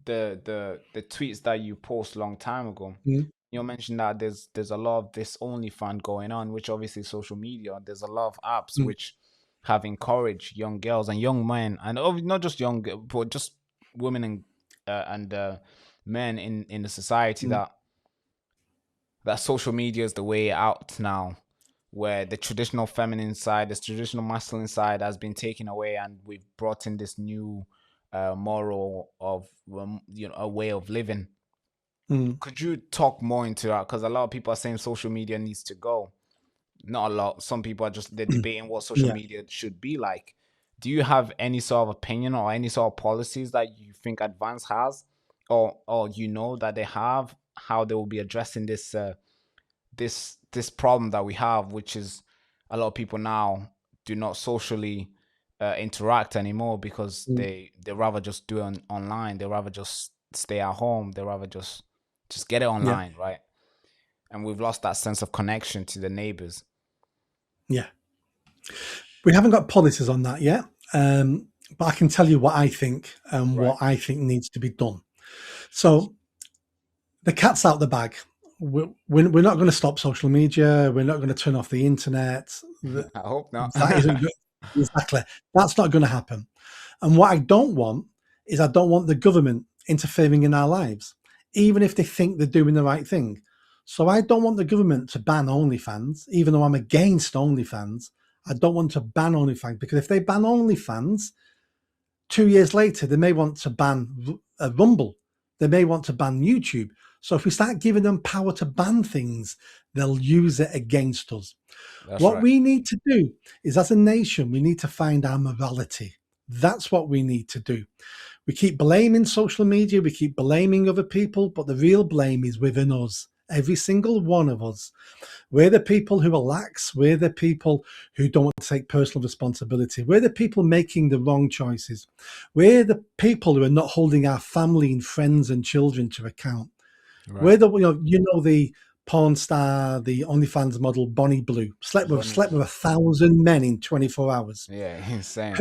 tweets that you post a long time ago, Mm. you mentioned that there's a lot of this only fun going on, which obviously social media. There's a lot of apps Mm. which have encouraged young girls and young men, and not just but just women and men in the society Mm. that social media is the way out now, where the traditional feminine side, this traditional masculine side has been taken away, and we've brought in this new moral of a way of living. Mm. Could you talk more into that? Because a lot of people are saying social media needs to go. Not a lot. Some people are just they're debating what social Yeah. media should be like. Do you have any sort of opinion or any sort of policies that you think Advance has, or that they have, how they will be addressing this problem that we have, which is a lot of people now do not socially interact anymore because Mm. they rather just do it online. They rather just stay at home. They rather just get it Yeah. online, right? and we've lost that sense of connection to the neighbors. Yeah. We haven't got policies on that yet, but I can tell you what I think and Right. what I think needs to be done. So the cat's out the bag. We're not going to stop social media. We're not going to turn off the internet. I hope not. That isn't good. Exactly. That's not going to happen. And what I don't want is I don't want the government interfering in our lives, even if they think they're doing the right thing. So I don't want the government to ban OnlyFans, even though I'm against OnlyFans. I don't want to ban OnlyFans, because if they ban OnlyFans, 2 years later, they may want to ban Rumble. They may want to ban YouTube. So if we start giving them power to ban things, they'll use it against us. That's What right. we need to do is, as a nation, we need to find our morality. That's what we need to do. We keep blaming social media, we keep blaming other people, but the real blame is within us, every single one of us. We're the people who are lax. We're the people who don't want to take personal responsibility. We're the people making the wrong choices. We're the people who are not holding our family and friends and children to account. Right. We're the, the porn star, the OnlyFans model, Bonnie Blue, slept with 1,000 men in 24 hours. Yeah, insane.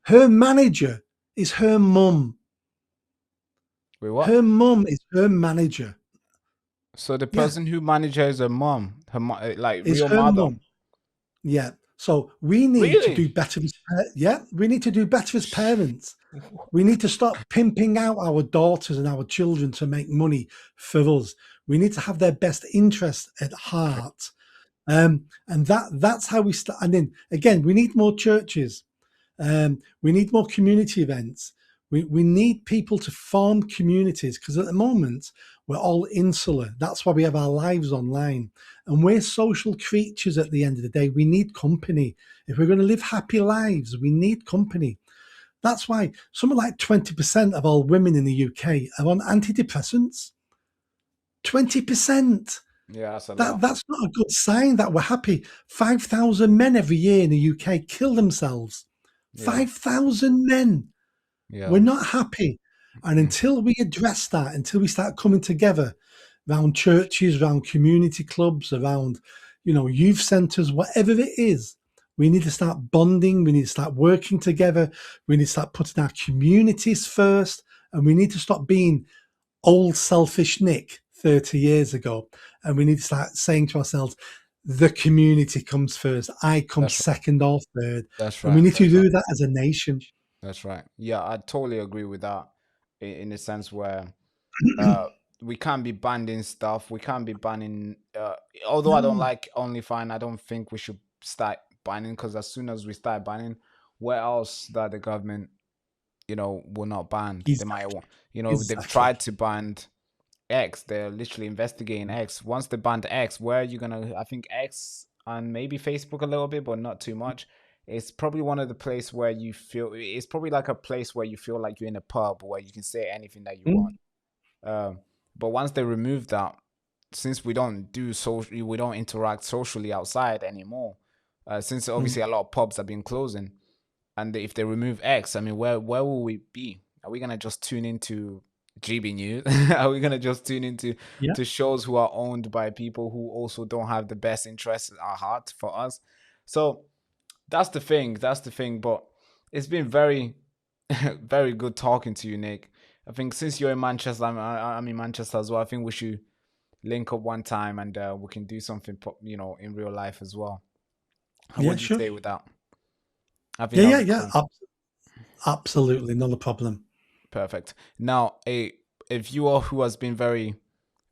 Her manager is her mum. Wait, what? Her mum is her manager. So the person who manages her mom, like Is real her mother. mum. Yeah. So we need to do better. We need to do better as parents. We need to stop pimping out our daughters and our children to make money for us. We need to have their best interest at heart. And that's how we start. And then again, we need more churches. We need more community events. We need people to form communities, because at the moment we're all insular. That's why we have our lives online, and we're social creatures. At the end of the day, we need company. If we're going to live happy lives, we need company. That's why something like 20% of all women in the UK are on antidepressants. 20%. Yeah, that's a lot. That's not a good sign that we're happy. 5,000 men every year in the UK kill themselves. 5,000 men. Yeah. We're not happy. And until we address that, until we start coming together around churches, around community clubs, around, youth centres, whatever it is, we need to start bonding. We need to start working together. We need to start putting our communities first. And we need to stop being old selfish Nick 30 years ago. And we need to start saying to ourselves, the community comes first. I come second or third. That's right. And we need to do that as a nation. That's right. Yeah, I totally agree with that in the sense where we can't be banning stuff. We can't be banning, although I don't like OnlyFans, I don't think we should start banning, because as soon as we start banning, where else that the government, will not ban? They might want, they've tried to ban X. They're literally investigating X. Once they banned X, where are you gonna? I think X and maybe Facebook a little bit, but not too much. It's probably one of the places where you feel. It's probably like a place where you feel like you're in a pub where you can say anything that you want. But once they remove that, since we don't do social, we don't interact socially outside anymore. Since obviously a lot of pubs have been closing, and if they remove X, I mean, where will we be? Are we gonna just tune into GB News? Are we gonna just tune into to shows who are owned by people who also don't have the best interests at heart for us? So that's the thing. But it's been very, very good talking to you, Nick. I think since you're in Manchester, I'm in Manchester as well. I think we should link up one time and we can do something, in real life as well. What would you say with that? I think Absolutely, not a problem. Perfect. Now, a viewer who has been very,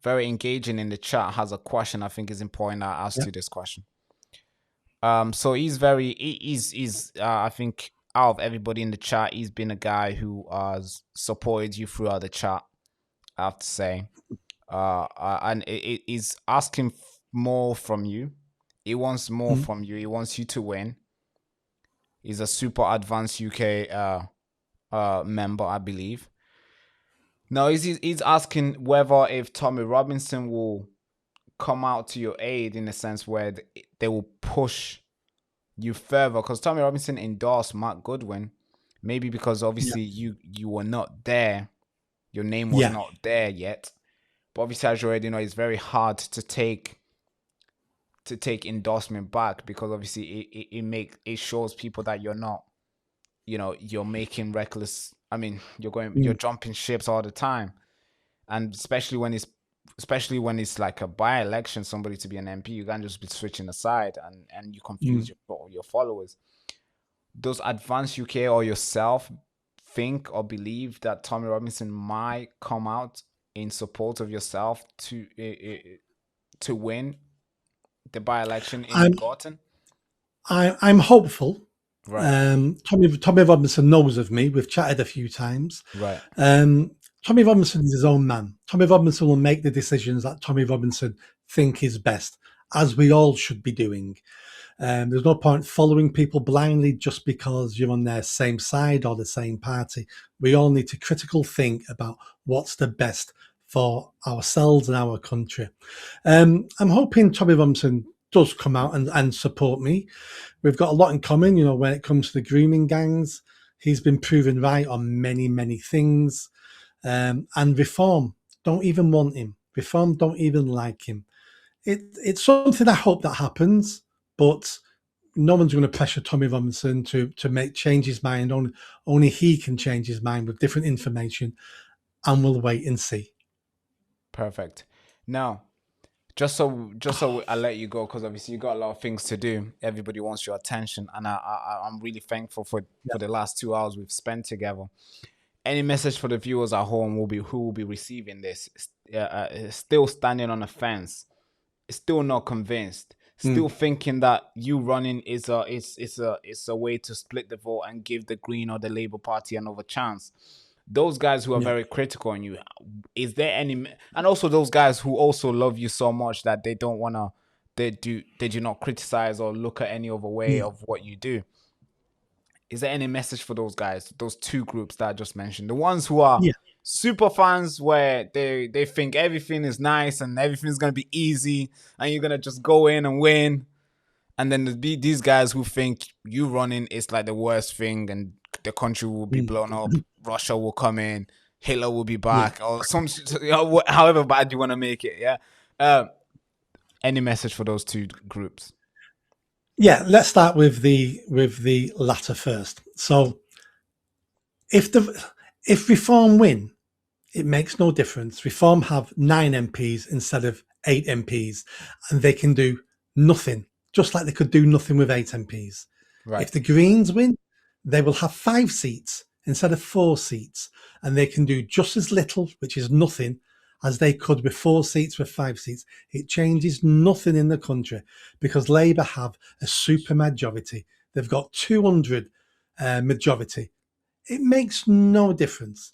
very engaging in the chat has a question. I think is important. I asked you this question. So he's I think out of everybody in the chat, he's been a guy who has supported you throughout the chat, I have to say. And it is asking more from you. He wants more from you. He wants you to win. He's a super advanced UK member, I believe. Now he's asking whether if Tommy Robinson will come out to your aid in a sense where they will push you further, because Tommy Robinson endorsed Mark Goodwin, maybe because obviously you were not there, your name was not there yet, But obviously, as you already know, it's very hard to take endorsement back, because obviously it shows people that you're not, you're making reckless. I mean, you're Mm, jumping ships all the time, and especially when it's like a by-election, somebody to be an MP, you can't just be switching aside, and you confuse mm. your followers. Does Advance UK or yourself think or believe that Tommy Robinson might come out in support of yourself to win the by-election in I'm Gorton? I'm hopeful. Right, Tommy Robinson knows of me. We've chatted a few times. right, Um, Tommy Robinson is his own man. Tommy Robinson will make the decisions that Tommy Robinson think is best, as we all should be doing. There's no point following people blindly just because you're on their same side or the same party. We all need to critical think about what's the best for ourselves and our country. I'm hoping Tommy Robinson does come out and support me. We've got a lot in common, when it comes to the grooming gangs. He's been proven right on many, many things. And Reform don't even want him. Reform don't even like him. It's something I hope that happens, but no one's going to pressure Tommy Robinson to change his mind. Only he can change his mind with different information, and we'll wait and see. perfect. Now, just so I let you go, because obviously you got a lot of things to do. Everybody wants your attention, and I'm really thankful for the last 2 hours we've spent together. Any message for the viewers at home who will be receiving this? Still standing on the fence, still not convinced, still Mm, thinking that you running is a way to split the vote and give the Green or the Labour Party another chance. Those guys who are yeah, very critical on you, is there any, and also those guys who also love you so much that they don't wanna, they do not criticize or look at any other way yeah, of what you do. Is there any message for those guys, those two groups that I just mentioned? The ones who are yeah, super fans, where they think everything is nice and everything's gonna be easy and you're gonna just go in and win. And then there's these guys who think you running is like the worst thing and the country will be mm, blown up, Russia will come in, Hitler will be yeah, back, or however bad you want to make it. Yeah. Any message for those two groups? yeah. Let's start with the latter first. So if the if Reform win, it makes no difference. Reform have 9 MPs instead of 8 MPs, and they can do nothing, just like they could do nothing with 8 MPs. Right. If the Greens win, they will have 5 seats instead of 4 seats, and they can do just as little, which is nothing, as they could with 4 seats, with 5 seats. It changes nothing in the country because Labour have a super majority. They've got 200 majority. It makes no difference.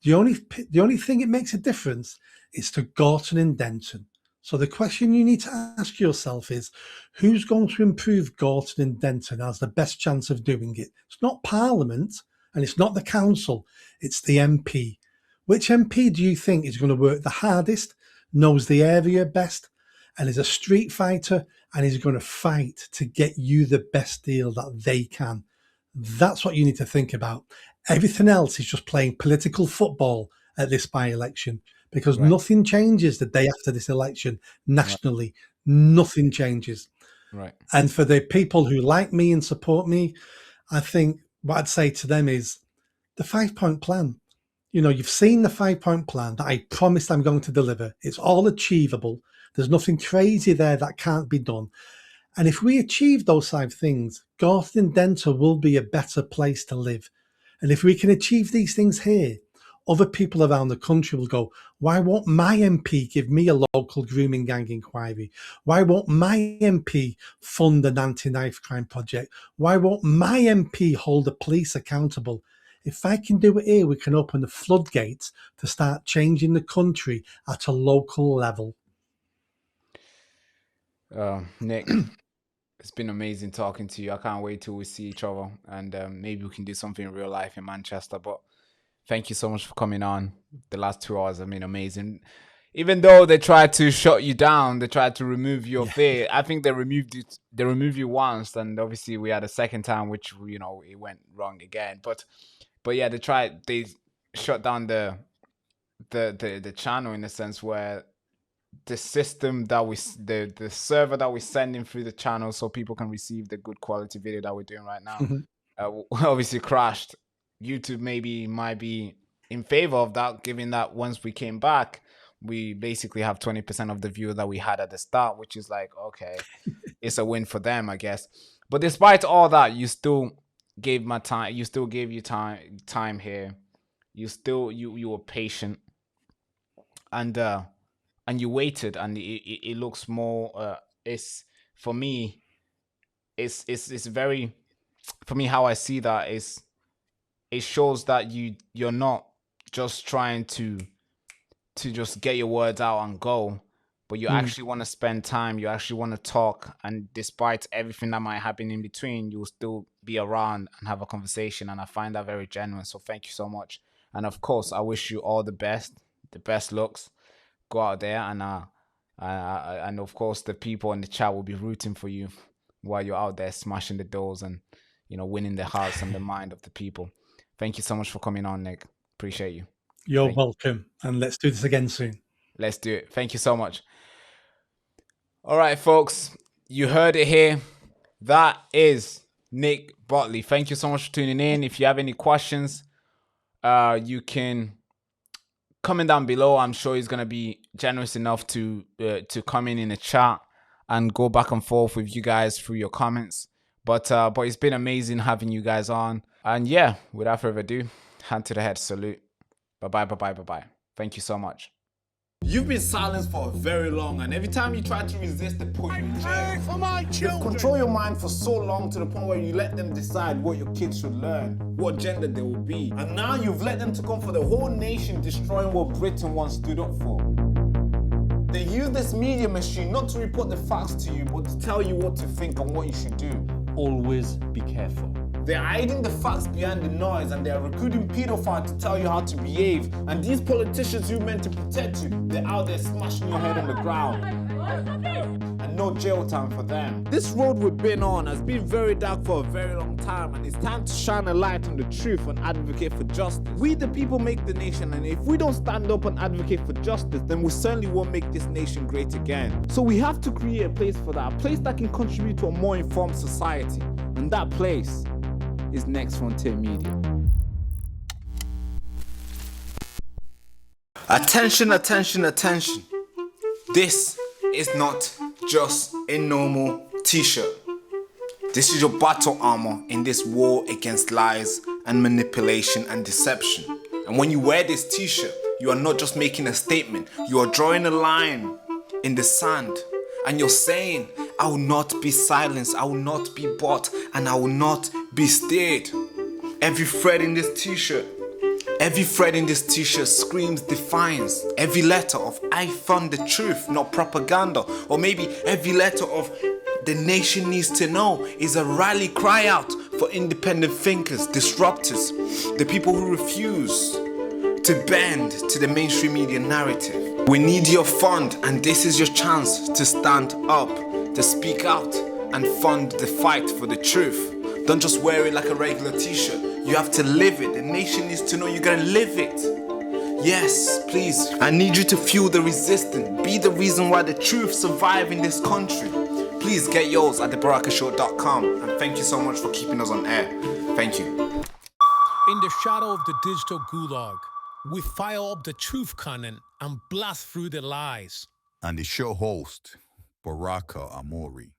The only thing it makes a difference is to Gorton and Denton. So the question you need to ask yourself is, who's going to improve Gorton and Denton has the best chance of doing it? It's not Parliament and it's not the council, it's the MP. Which MP do you think is going to work the hardest, knows the area best, and is a street fighter and is going to fight to get you the best deal that they can? That's what you need to think about. Everything else is just playing political football at this by-election, because Right. nothing changes the day after this election Right. nationally. Nothing changes. Right. And for the people who like me and support me, I think what I'd say to them is the 5 point plan. You've seen the 5 point plan that I promised I'm going to deliver. It's all achievable. There's nothing crazy there that can't be done. And if we achieve those 5 things, Gorton and Denton will be a better place to live. And if we can achieve these things here, other people around the country will go, why won't my MP give me a local grooming gang inquiry? Why won't my MP fund an anti-knife crime project? Why won't my MP hold the police accountable? If I can do it here, we can open the floodgates to start changing the country at a local level. Nick, it's been amazing talking to you. I can't wait till we see each other, and maybe we can do something in real life in Manchester. But thank you so much for coming on. The last 2 hours have been amazing. Even though they tried to shut you down, they tried to remove your Yeah. fear. I think they removed it. They removed you once, and obviously we had a second time, which it went wrong again. But yeah, they tried. They shut down the channel in a sense where the system that the server that we're sending through the channel so people can receive the good quality video that we're doing right now obviously crashed. YouTube might be in favor of that, given that once we came back, we basically have 20% of the viewers that we had at the start, which is like, okay, it's a win for them, I guess. But despite all that, you still gave my time. You still gave you time here. You were patient, and you waited, and it looks more. It's for me. It's very, for me, how I see that is, it shows that you're not just trying to just get your words out and go, but you actually want to spend time, you actually want to talk, and despite everything that might happen in between, you'll still be around and have a conversation, and I find that very genuine. So thank you so much. And of course, I wish you all the best looks. Go out there, and of course the people in the chat will be rooting for you while you're out there smashing the doors and, you know, winning the hearts and the mind of the people. Thank you so much for coming on, Nick. Appreciate you. You're welcome. And let's do this again soon. Let's do it. Thank you so much. All right, folks, you heard it here. That is Nick Botley. Thank you so much for tuning in. If you have any questions, you can comment down below. I'm sure he's going to be generous enough to come in the chat and go back and forth with you guys through your comments. But it's been amazing having you guys on. And yeah, without further ado, hand to the head, salute. Bye-bye. Thank you so much. You've been silenced for very long, and every time you try to resist, they put you in jail. For my children. You've controlled your mind for so long to the point where you let them decide what your kids should learn, what gender they will be. And now you've let them to come for the whole nation, destroying what Britain once stood up for. They use this media machine not to report the facts to you, but to tell you what to think and what you should do. Always be careful. They're hiding the facts behind the noise, and they're recruiting pedophiles to tell you how to behave. And these politicians who meant to protect you, they're out there smashing your head on the ground. And no jail time for them. This road we've been on has been very dark for a very long time, and it's time to shine a light on the truth and advocate for justice. We the people make the nation, and if we don't stand up and advocate for justice, then we certainly won't make this nation great again. So we have to create a place for that, a place that can contribute to a more informed society. And that place is Next Frontier Media. Attention. This is not just a normal t-shirt. This is your battle armor in this war against lies and manipulation and deception. And when you wear this t-shirt, you are not just making a statement, you are drawing a line in the sand. And you're saying, I will not be silenced, I will not be bought, and I will not be steered. Every thread in this t-shirt screams defiance. Every letter of I found the truth, not propaganda. Or maybe every letter of the nation needs to know is a rally cry out for independent thinkers, disruptors, the people who refuse to bend to the mainstream media narrative. We need your fund, and this is your chance to stand up, to speak out and fund the fight for the truth. Don't just wear it like a regular t-shirt. You have to live it. The nation needs to know you're gonna live it. Yes, please. I need you to fuel the resistance. Be the reason why the truth survives in this country. Please get yours at thebarakashow.com. And thank you so much for keeping us on air. Thank you. In the shadow of the digital gulag, we fire up the truth cannon and blast through the lies. And the show host, Baraka Amuri.